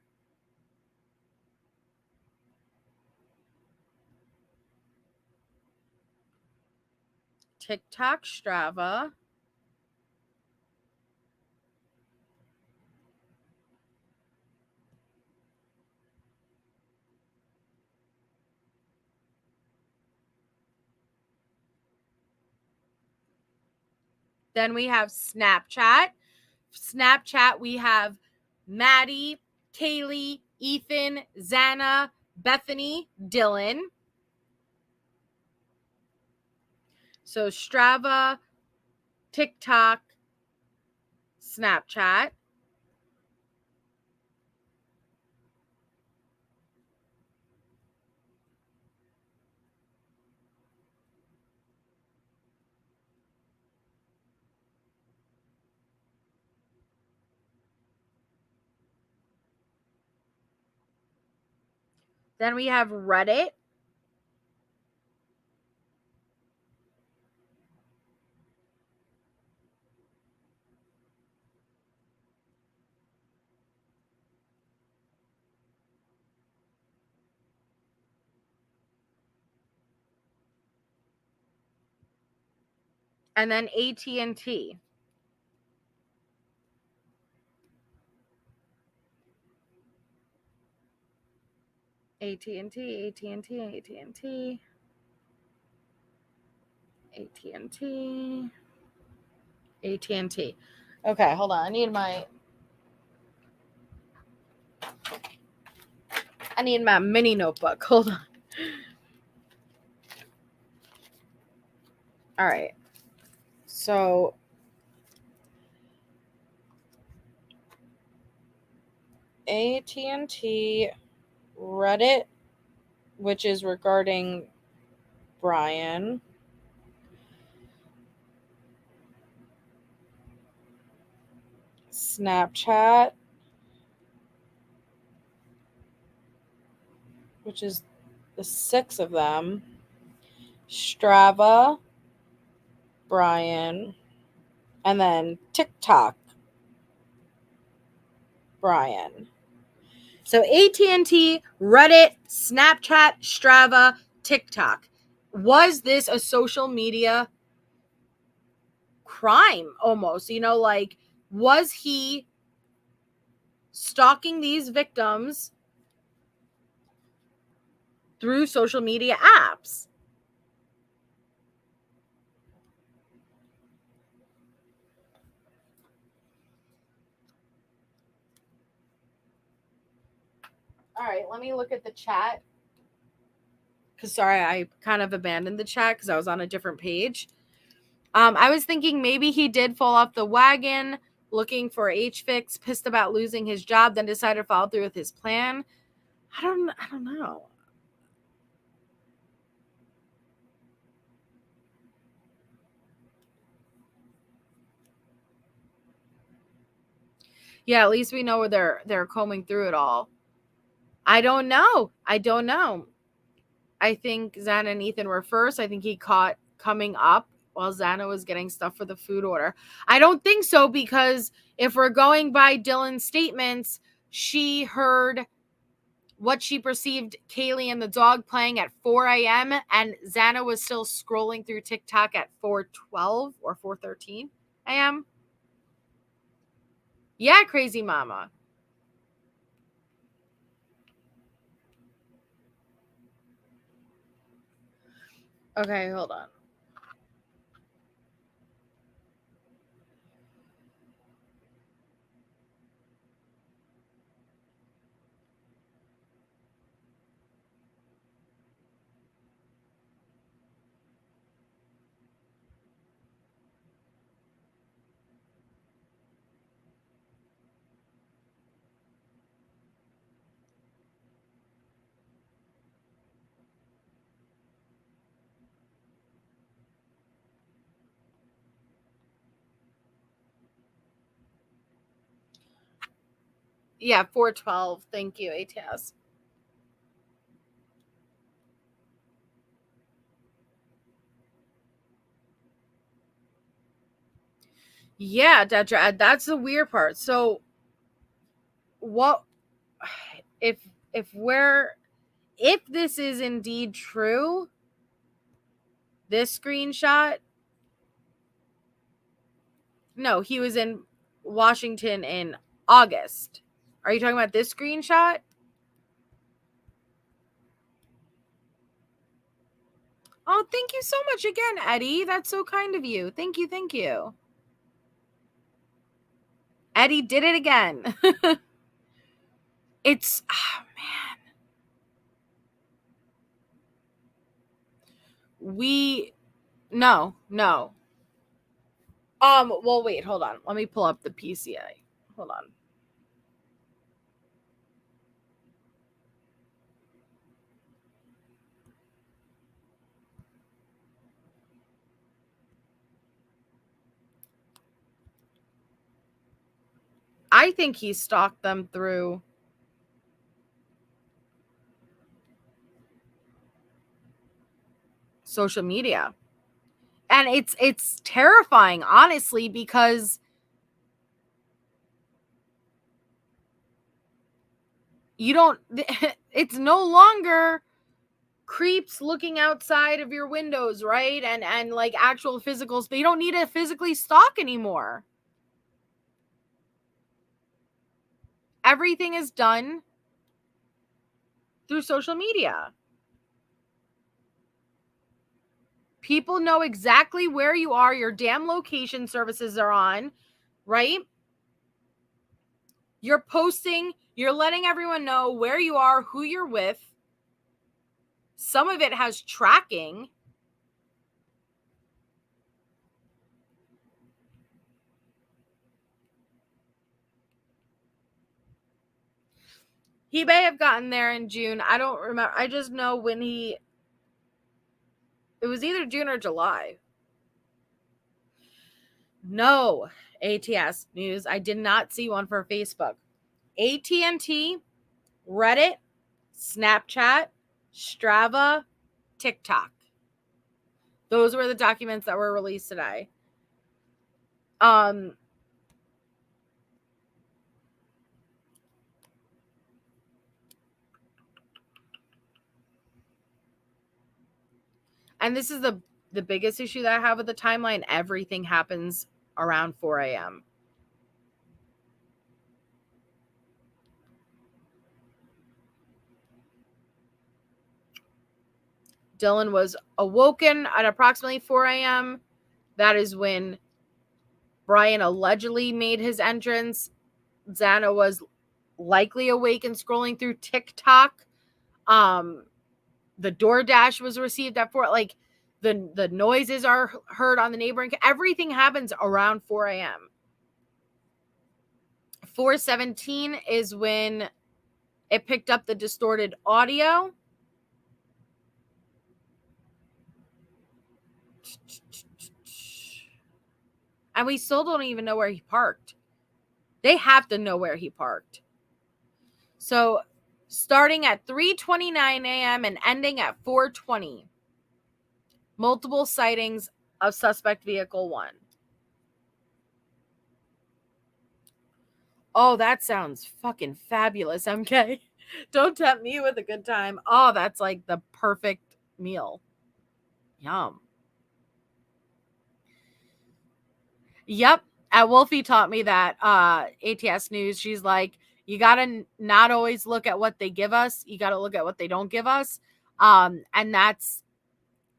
B: TikTok, Strava. Then we have Snapchat. Snapchat, we have Maddie, Kaylee, Ethan, Xana, Bethany, Dylan. So Strava, TikTok, Snapchat. Then we have Reddit. And then AT&T. AT&T, AT&T, AT&T. AT&T. AT&T. Okay, hold on. I need my mini notebook. Hold on. All right. So AT&T, Reddit, which is regarding Bryan. Snapchat, which is the 6 of them. Strava, Bryan, and then TikTok, Bryan. So AT&T, Reddit, Snapchat, Strava, TikTok. Was this a social media crime almost? Like, was he stalking these victims through social media apps? All right, let me look at the chat. Because, sorry, I kind of abandoned the chat because I was on a different page. I was thinking maybe he did fall off the wagon looking for HFix, pissed about losing his job, then decided to follow through with his plan. I don't know. Yeah, at least we know where they're combing through it all. I don't know. I think Xana and Ethan were first. I think he caught coming up while Xana was getting stuff for the food order. I don't think so, because if we're going by Dylan's statements, she heard what she perceived Kaylee and the dog playing at 4 a.m. and Xana was still scrolling through TikTok at 4:12 or 4:13 a.m. Yeah, crazy mama. Okay, hold on. Yeah, 412. Thank you, ATS. Yeah, Detra, that's the weird part. So what if if this is indeed true, this screenshot, no, he was in Washington in August. Are you talking about this screenshot? Oh, thank you so much again, Eddie. That's so kind of you. Thank you. Thank you. Eddie did it again. It's, oh, man. No. Well, wait, hold on. Let me pull up the PCA. Hold on. I think he stalked them through social media. And it's terrifying, honestly, because you don't it's no longer creeps looking outside of your windows, right? And like actual physicals, but you don't need to physically stalk anymore. Everything is done through social media. People know exactly where you are. Your damn location services are on, right? You're posting, you're letting everyone know where you are, who you're with. Some of it has tracking. He may have gotten there in June. I don't remember. I just know when it was either June or July. No, ATS news. I did not see one for Facebook. AT&T, Reddit, Snapchat, Strava, TikTok. Those were the documents that were released today. And this is the biggest issue that I have with the timeline. Everything happens around 4 a.m. Dylan was awoken at approximately 4 a.m. That is when Bryan allegedly made his entrance. Xana was likely awake and scrolling through TikTok. The DoorDash was received at 4. Like the noises are heard on the neighboring. Everything happens around 4 a.m. 4:17 is when it picked up the distorted audio. And we still don't even know where he parked. They have to know where he parked. So starting at 3:29 a.m. and ending at 4:20. Multiple sightings of suspect vehicle 1. Oh, that sounds fucking fabulous, MK. Don't tempt me with a good time. Oh, that's like the perfect meal. Yum. Yep. Wolfie taught me that ATS News. She's like, you got to not always look at what they give us. You got to look at what they don't give us. And that's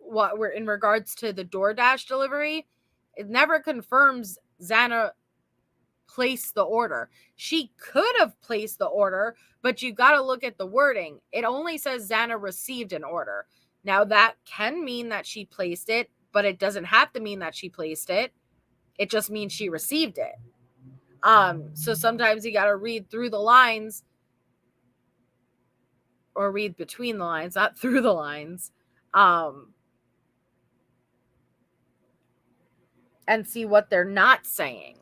B: what we're in regards to the DoorDash delivery, it never confirms Xana placed the order. She could have placed the order, but you got to look at the wording. It only says Xana received an order. Now that can mean that she placed it, but it doesn't have to mean that she placed it. It just means she received it. So sometimes you got to read through the lines, or read between the lines, not through the lines, and see what they're not saying.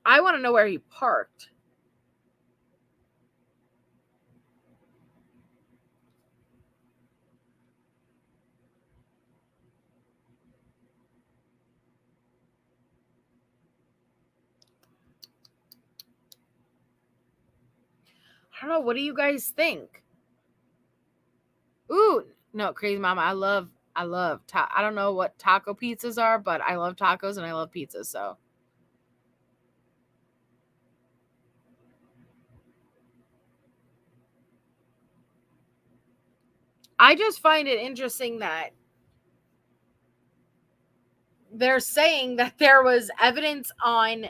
B: I want to know where he parked. I don't know. What do you guys think? Ooh, no, Crazy Mama. I love, I don't know what taco pizzas are, but I love tacos and I love pizzas. So I just find it interesting that they're saying that there was evidence on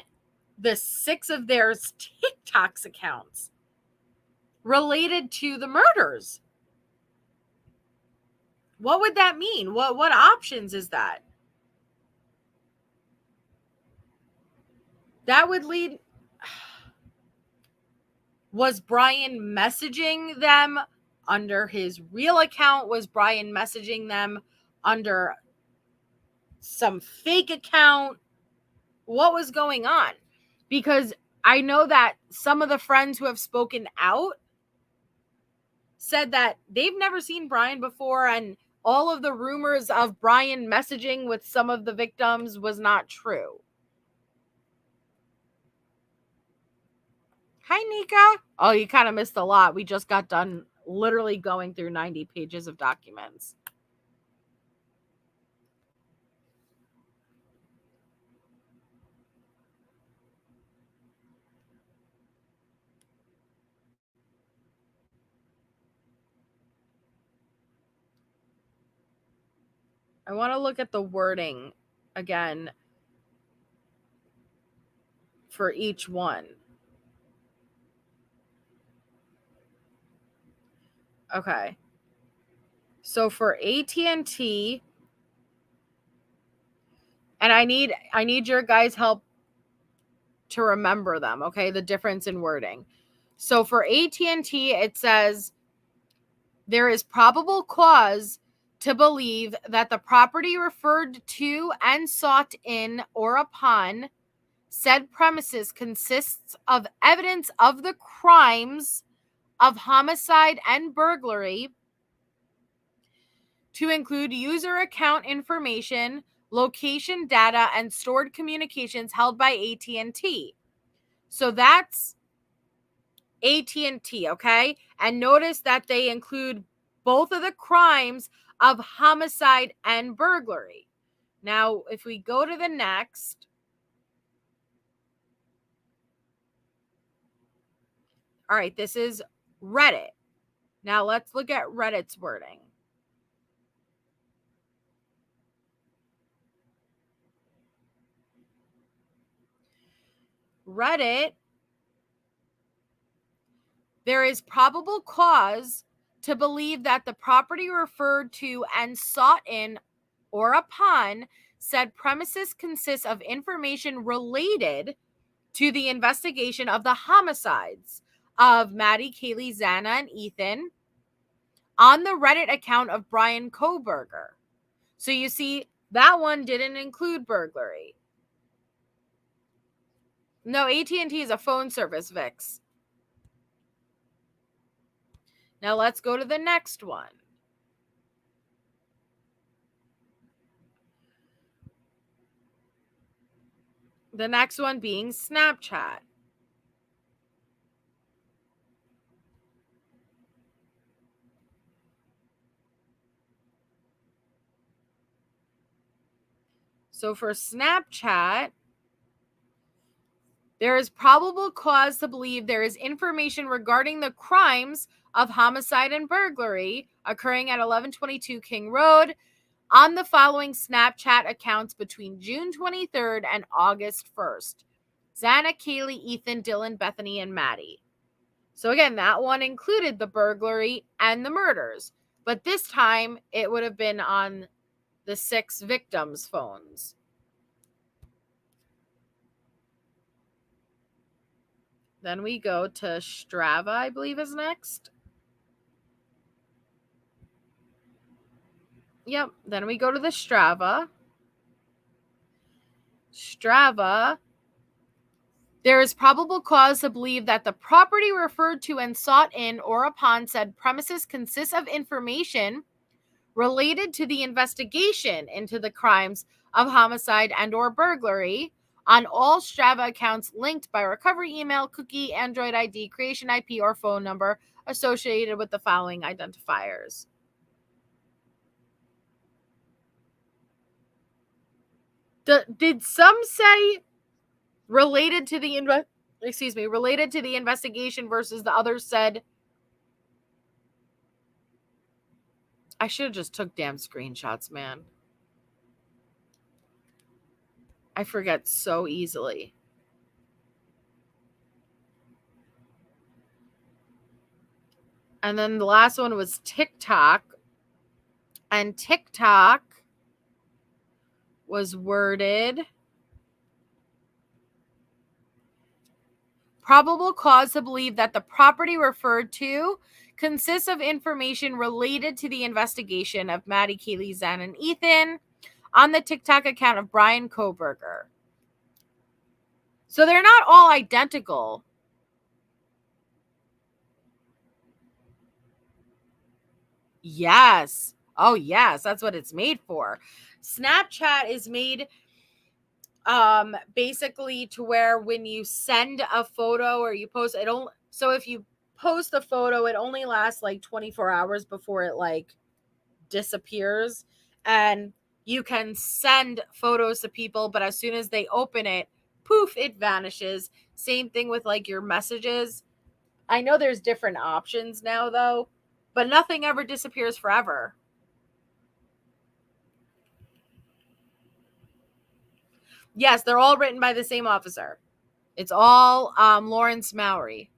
B: the 6 of their TikTok's accounts related to the murders. What would that mean? What options is that? That would lead... Was Bryan messaging them under his real account? Was Bryan messaging them under some fake account? What was going on? Because I know that some of the friends who have spoken out said that they've never seen Bryan before, and all of the rumors of Bryan messaging with some of the victims was not true. Hi, Nika. Oh, you kind of missed a lot. We just got done literally going through 90 pages of documents. I want to look at the wording again for each one. Okay. So for AT&T, and I need your guys' help to remember them, okay? The difference in wording. So for AT&T, it says there is probable cause to believe that the property referred to and sought in or upon said premises consists of evidence of the crimes of homicide and burglary, to include user account information, location data, and stored communications held by AT&T. So that's AT&T, okay? And notice that they include both of the crimes of homicide and burglary. Now, if we go to the next, all right, this is Reddit. Now let's look at Reddit's wording. Reddit, there is probable cause to believe that the property referred to and sought in or upon said premises consists of information related to the investigation of the homicides of Maddie, Kaylee, Xana, and Ethan on the Reddit account of Bryan Kohberger. So you see, that one didn't include burglary. No, AT&T is a phone service, Vix. Now let's go to the next one. The next one being Snapchat. So for Snapchat, there is probable cause to believe there is information regarding the crimes of homicide and burglary occurring at 1122 King Road on the following Snapchat accounts between June 23rd and August 1st. Xana, Kaylee, Ethan, Dylan, Bethany, and Maddie. So again, that one included the burglary and the murders. But this time, it would have been on the 6 victims' phones. Then we go to Strava, I believe is next. Yep. Then we go to the Strava. Strava. There is probable cause to believe that the property referred to and sought in or upon said premises consists of information related to the investigation into the crimes of homicide and or burglary on all Strava accounts linked by recovery email, cookie, Android ID, creation IP, or phone number associated with the following identifiers. Did some say related to the investigation versus the others said? I should have just took damn screenshots, man. I forget so easily. And then the last one was TikTok. And TikTok was worded probable cause to believe that the property referred to consists of information related to the investigation of Maddie, Kaylee, Zan, and Ethan on the TikTok account of Bryan Koberger. So they're not all identical. Yes. Oh, yes. That's what it's made for. Snapchat is made basically to where when you send a photo or you post it, so if you post a photo, it only lasts like 24 hours before it like disappears, and you can send photos to people, but as soon as they open it, poof, it vanishes. Same thing with like your messages. I know there's different options now though, but nothing ever disappears forever. Yes, they're all written by the same officer. It's all Lawrence Mowry.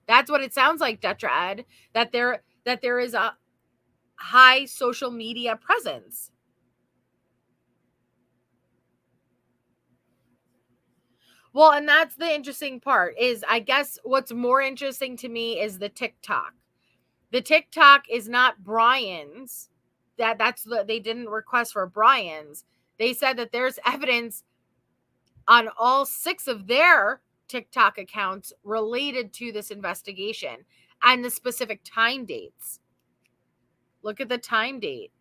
B: That's what it sounds like, Detrad, that there is a high social media presence. Well, and that's the interesting part is, I guess what's more interesting to me is the TikTok. The TikTok is not Bryan's. They didn't request for Bryan's. They said that there's evidence on all 6 of their TikTok accounts related to this investigation and the specific time dates. Look at the time date.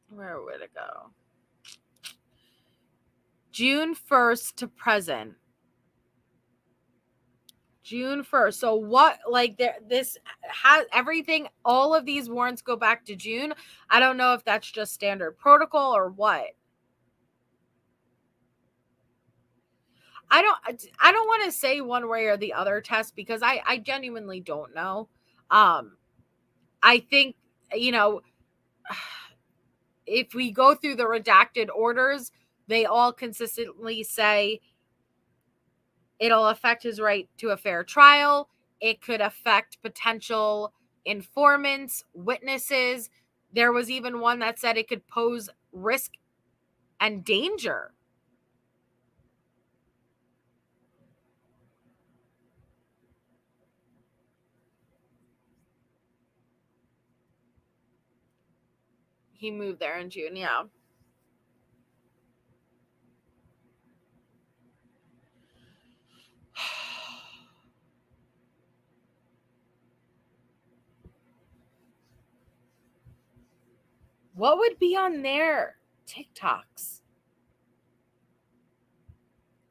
B: Where would it go? June 1st to present. June 1st. So what, like this has everything, all of these warrants go back to June. I don't know if that's just standard protocol or what. I don't want to say one way or the other, Tess, because I genuinely don't know. I think, if we go through the redacted orders, they all consistently say it'll affect his right to a fair trial. It could affect potential informants, witnesses. There was even one that said it could pose risk and danger. He moved there in June, yeah. What would be on their TikToks?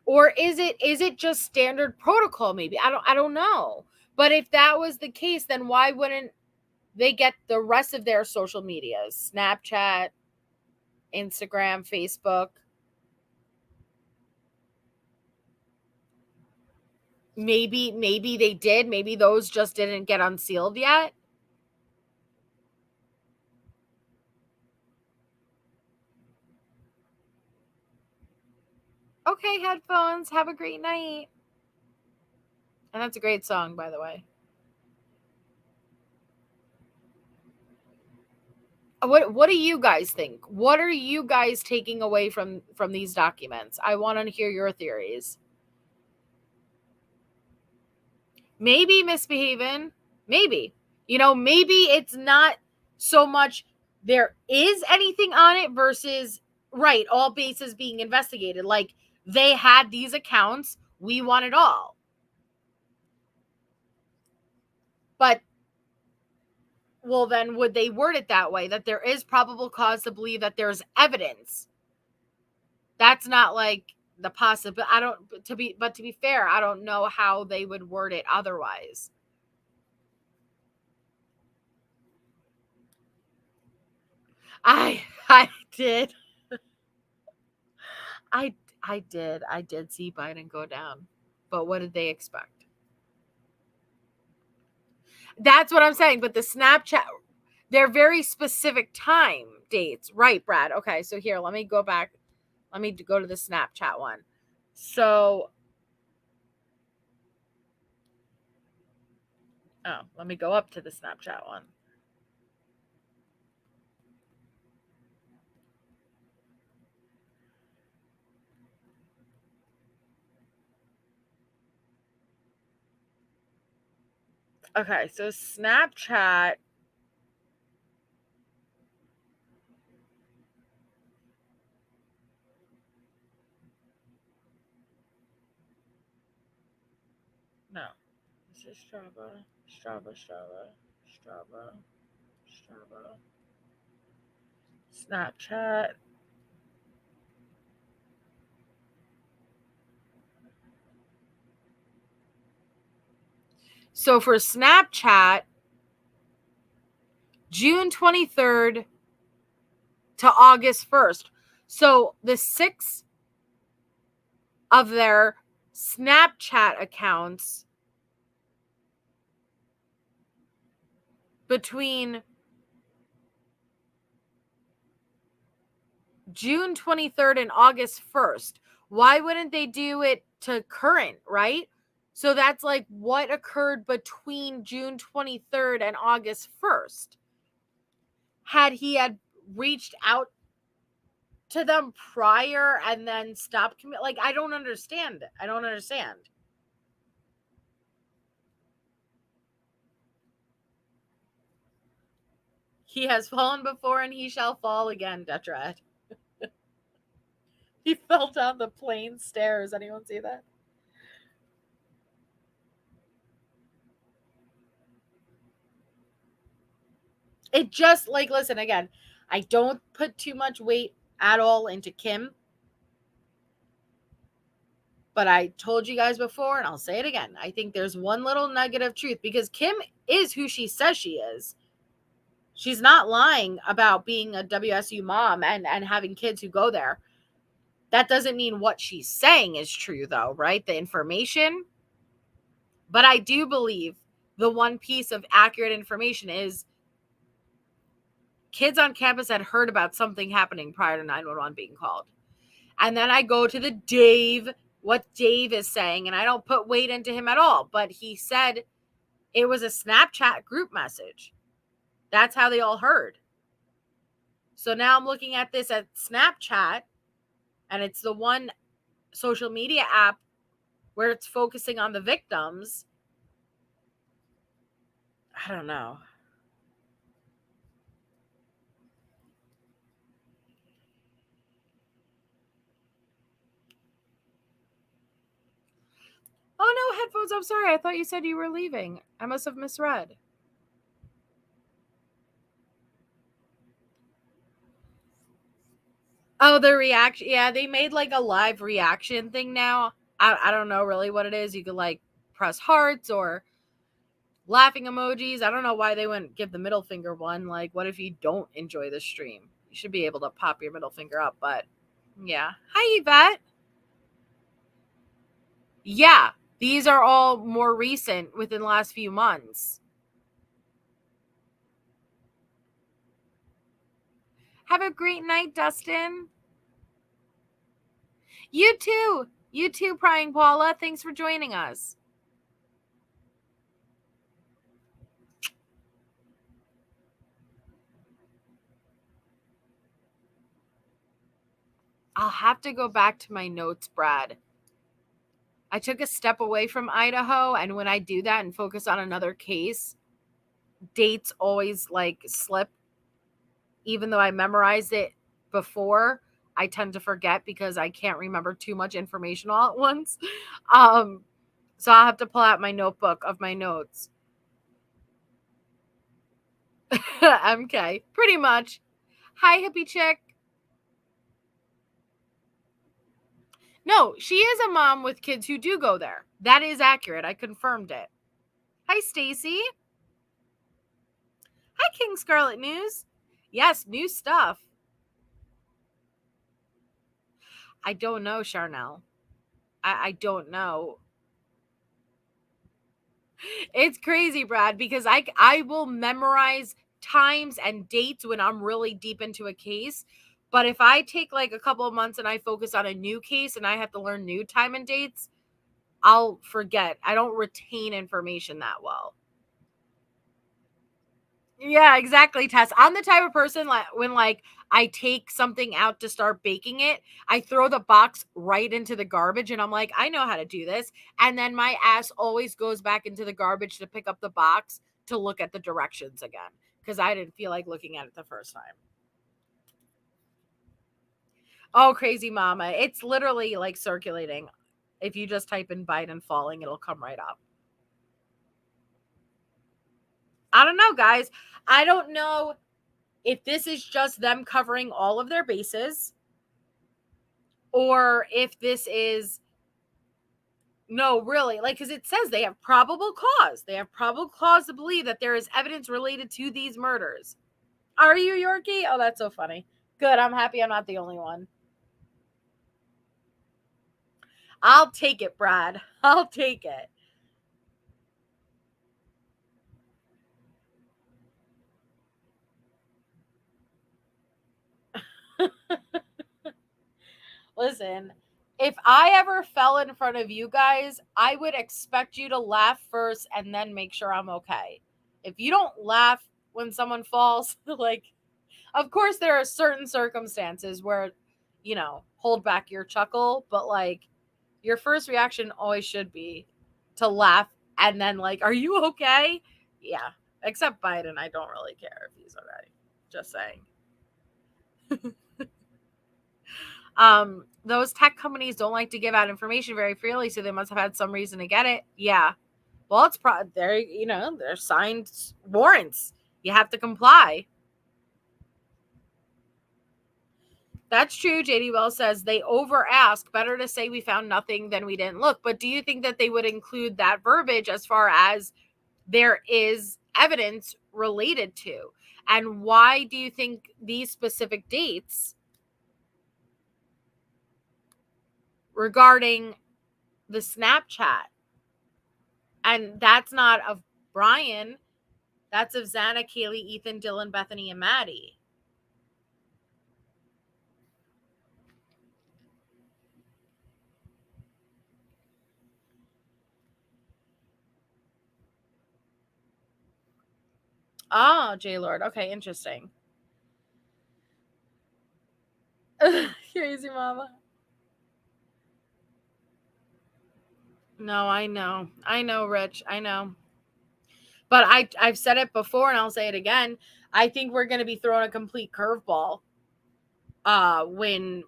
B: Or is it just standard protocol maybe? I don't know. But if that was the case, then why wouldn't they get the rest of their social medias? Snapchat, Instagram, Facebook. Maybe they did. Maybe those just didn't get unsealed yet. Okay, headphones. Have a great night. And that's a great song, by the way. What do you guys think? What are you guys taking away from these documents? I want to hear your theories. Maybe misbehaving. Maybe. Maybe it's not so much there is anything on it versus, right, all bases being investigated. Like, they had these accounts. We want it all. But, well, then would they word it that way? That there is probable cause to believe that there's evidence. That's not like the possibility. To be fair, I don't know how they would word it otherwise. I did. I did see Biden go down. But what did they expect? That's what I'm saying. But the Snapchat, they're very specific time dates. Right, Brad? Okay, so here, let me go back. Let me go to the Snapchat one. So, let me go up to the Snapchat one. Okay, so Snapchat. No, this is Strava. Snapchat. So for Snapchat, June 23rd to August 1st. So the 6 of their Snapchat accounts between June 23rd and August 1st. Why wouldn't they do it to current, right? So that's like what occurred between June 23rd and August 1st. Had he reached out to them prior and then stopped like, I don't understand. He has fallen before and he shall fall again, Detrat. He fell down the plane stairs. Anyone see that? It just, like, listen, again, I don't put too much weight at all into Kim. But I told you guys before, and I'll say it again. I think there's one little nugget of truth because Kim is who she says she is. She's not lying about being a WSU mom and having kids who go there. That doesn't mean what she's saying is true, though, right? The information. But I do believe the one piece of accurate information is kids on campus had heard about something happening prior to 911 being called. And then I go to what Dave is saying, and I don't put weight into him at all, but he said it was a Snapchat group message. That's how they all heard. So now I'm looking at this at Snapchat, and it's the one social media app where it's focusing on the victims. I don't know. Oh, no, headphones. I'm sorry. I thought you said you were leaving. I must have misread. Oh, the reaction. Yeah, they made like a live reaction thing now. I don't know really what it is. You could like press hearts or laughing emojis. I don't know why they wouldn't give the middle finger one. Like, what if you don't enjoy the stream? You should be able to pop your middle finger up. But yeah. Hi, Yvette. Yeah, these are all more recent within the last few months. Have a great night, Dustin. You too. You too, Prying Paula. Thanks for joining us. I'll have to go back to my notes, Brad. I took a step away from Idaho, and when I do that and focus on another case, dates always like slip. Even though I memorized it before, I tend to forget because I can't remember too much information all at once. So I'll have to pull out my notebook of my notes. MK, pretty much. Hi, hippie chick. No, she is a mom with kids who do go there. That is accurate. I confirmed it. Hi, Stacy. Hi, King Scarlet News. Yes, new stuff. I don't know, Charnel. I don't know. It's crazy, Brad, because I will memorize times and dates when I'm really deep into a case. But if I take like a couple of months and I focus on a new case and I have to learn new time and dates, I'll forget. I don't retain information that well. Yeah, exactly, Tess. I'm the type of person when I take something out to start baking it, I throw the box right into the garbage and I'm like, I know how to do this. And then my ass always goes back into the garbage to pick up the box to look at the directions again because I didn't feel like looking at it the first time. Oh, crazy mama. It's literally like circulating. If you just type in Biden falling, it'll come right up. I don't know, guys. I don't know if this is just them covering all of their bases or if this is no, really, like, because it says they have probable cause. They have probable cause to believe that there is evidence related to these murders. Are you, Yorkie? Oh, that's so funny. Good. I'm happy I'm not the only one. I'll take it, Brad. I'll take it. Listen, if I ever fell in front of you guys, I would expect you to laugh first and then make sure I'm okay. If you don't laugh when someone falls, like, of course, there are certain circumstances where, hold back your chuckle, but like your first reaction always should be to laugh and then like, are you okay? Yeah. Except Biden, I don't really care if he's okay. Just saying. Those tech companies don't like to give out information very freely, so they must have had some reason to get it. Yeah. Well, it's they're signed warrants. You have to comply. That's true. JD Wells says they over ask. Better to say we found nothing than we didn't look. But do you think that they would include that verbiage as far as there is evidence related to? And why do you think these specific dates regarding the Snapchat? And that's not of Bryan. That's of Xana, Kaylee, Ethan, Dylan, Bethany, and Maddie. Oh, J-Lord. Okay, interesting. Crazy mama. No, I know. I know, Rich. I know. But I've said it before and I'll say it again. I think we're going to be throwing a complete curveball when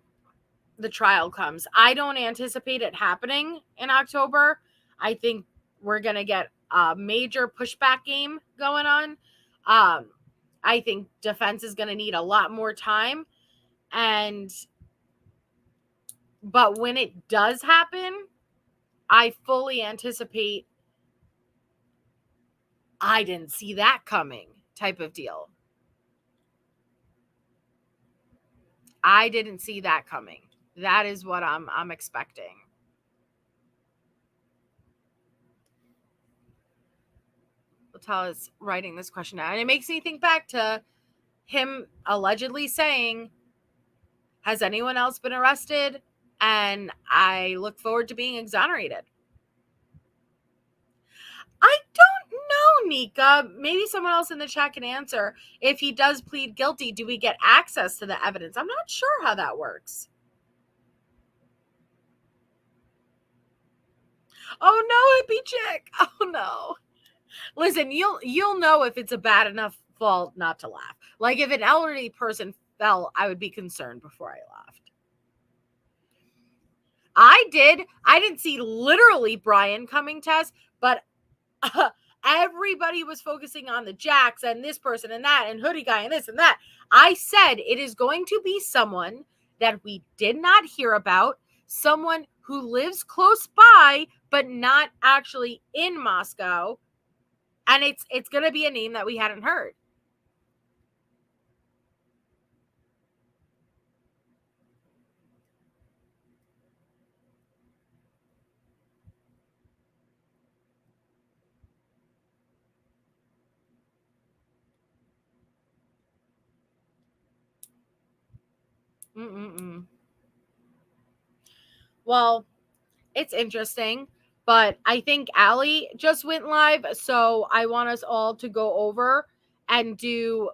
B: the trial comes. I don't anticipate it happening in October. I think we're going to get a major pushback game going on. I think defense is going to need a lot more time. And But when it does happen, I fully anticipate I didn't see that coming type of deal. I didn't see that coming. That is what I'm expecting. Latal is writing this question down. And it makes me think back to him allegedly saying, has anyone else been arrested? And I look forward to being exonerated. I don't know, Nika. Maybe someone else in the chat can answer. If he does plead guilty, do we get access to the evidence? I'm not sure how that works. Oh no, hippie chick. Oh no. Listen, you'll know if it's a bad enough fault not to laugh. Like if an elderly person fell, I would be concerned before I laughed. I didn't see literally Bryan coming to us, but everybody was focusing on the Jacks and this person and that and hoodie guy and this and that. I said it is going to be someone that we did not hear about, someone who lives close by but not actually in Moscow, and it's going to be a name that we hadn't heard. Well, it's interesting, but I think Allie just went live, so I want us all to go over and do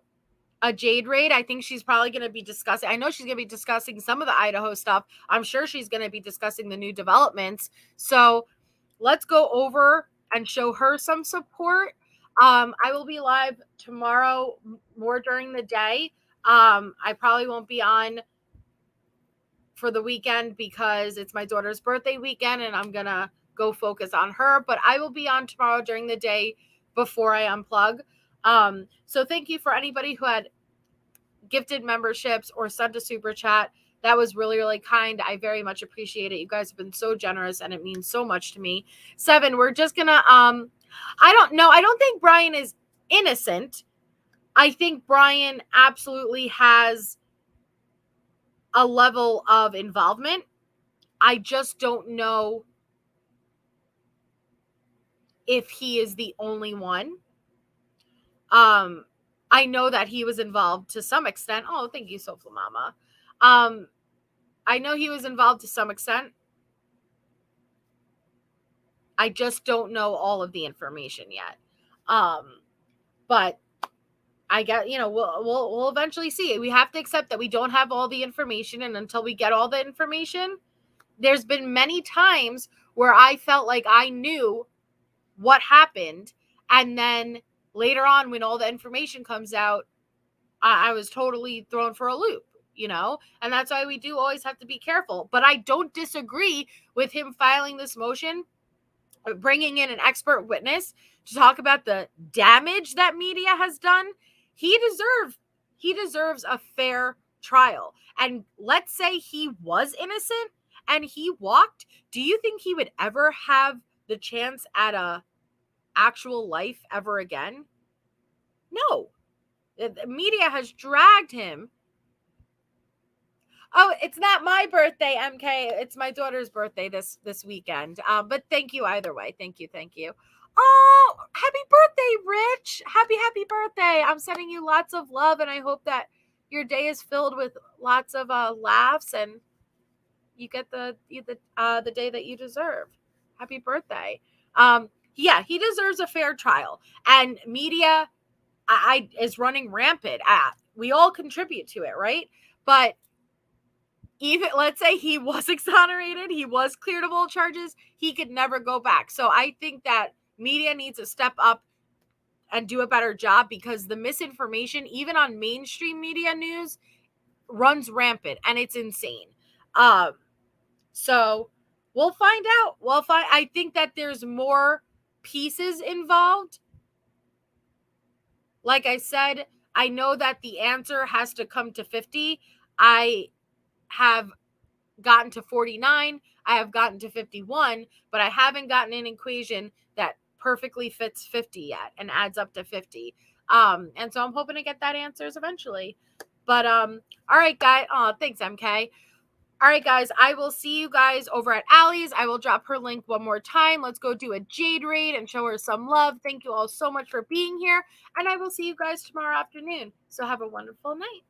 B: a Jade raid. I think she's probably going to be discussing, I know she's going to be discussing some of the Idaho stuff. I'm sure she's going to be discussing the new developments. So let's go over and show her some support. I will be live tomorrow more during the day. I probably won't be on for the weekend because it's my daughter's birthday weekend and I'm going to go focus on her, but I will be on tomorrow during the day before I unplug. So thank you for anybody who had gifted memberships or sent a super chat. That was really, really kind. I very much appreciate it. You guys have been so generous and it means so much to me. 7, we're just gonna, I don't know. I don't think Bryan is innocent. I think Bryan absolutely has a level of involvement. I just don't know if he is the only one. I know that he was involved to some extent. Oh, thank you, Sofa Mama. I know he was involved to some extent. I just don't know all of the information yet. But I get, we'll eventually see. We have to accept that we don't have all the information, and until we get all the information, there's been many times where I felt like I knew what happened, and then later on when all the information comes out, I was totally thrown for a loop, and that's why we do always have to be careful. But I don't disagree with him filing this motion, bringing in an expert witness to talk about the damage that media has done. He deserves a fair trial. And let's say he was innocent and he walked. Do you think he would ever have the chance at a actual life ever again? No. The media has dragged him. Oh, it's not my birthday, MK. It's my daughter's birthday this weekend. But thank you either way. Thank you. Oh, happy birthday, Rich. Happy birthday. I'm sending you lots of love, and I hope that your day is filled with lots of laughs and you get the day that you deserve. Happy birthday. Yeah, he deserves a fair trial. And media is running rampant. We all contribute to it, right? But even let's say he was exonerated, he was cleared of all charges, he could never go back. So I think that media needs to step up and do a better job, because the misinformation, even on mainstream media news, runs rampant and it's insane. So we'll find out. I think that there's more pieces involved. Like I said, I know that the answer has to come to 50. I have gotten to 49. I have gotten to 51, but I haven't gotten an equation that perfectly fits 50 yet and adds up to 50. And so I'm hoping to get that answers eventually. But all right, guys. Oh, thanks, MK. All right, guys, I will see you guys over at Allie's. I will drop her link one more time. Let's go do a Jade raid and show her some love. Thank you all so much for being here, and I will see you guys tomorrow afternoon. So have a wonderful night.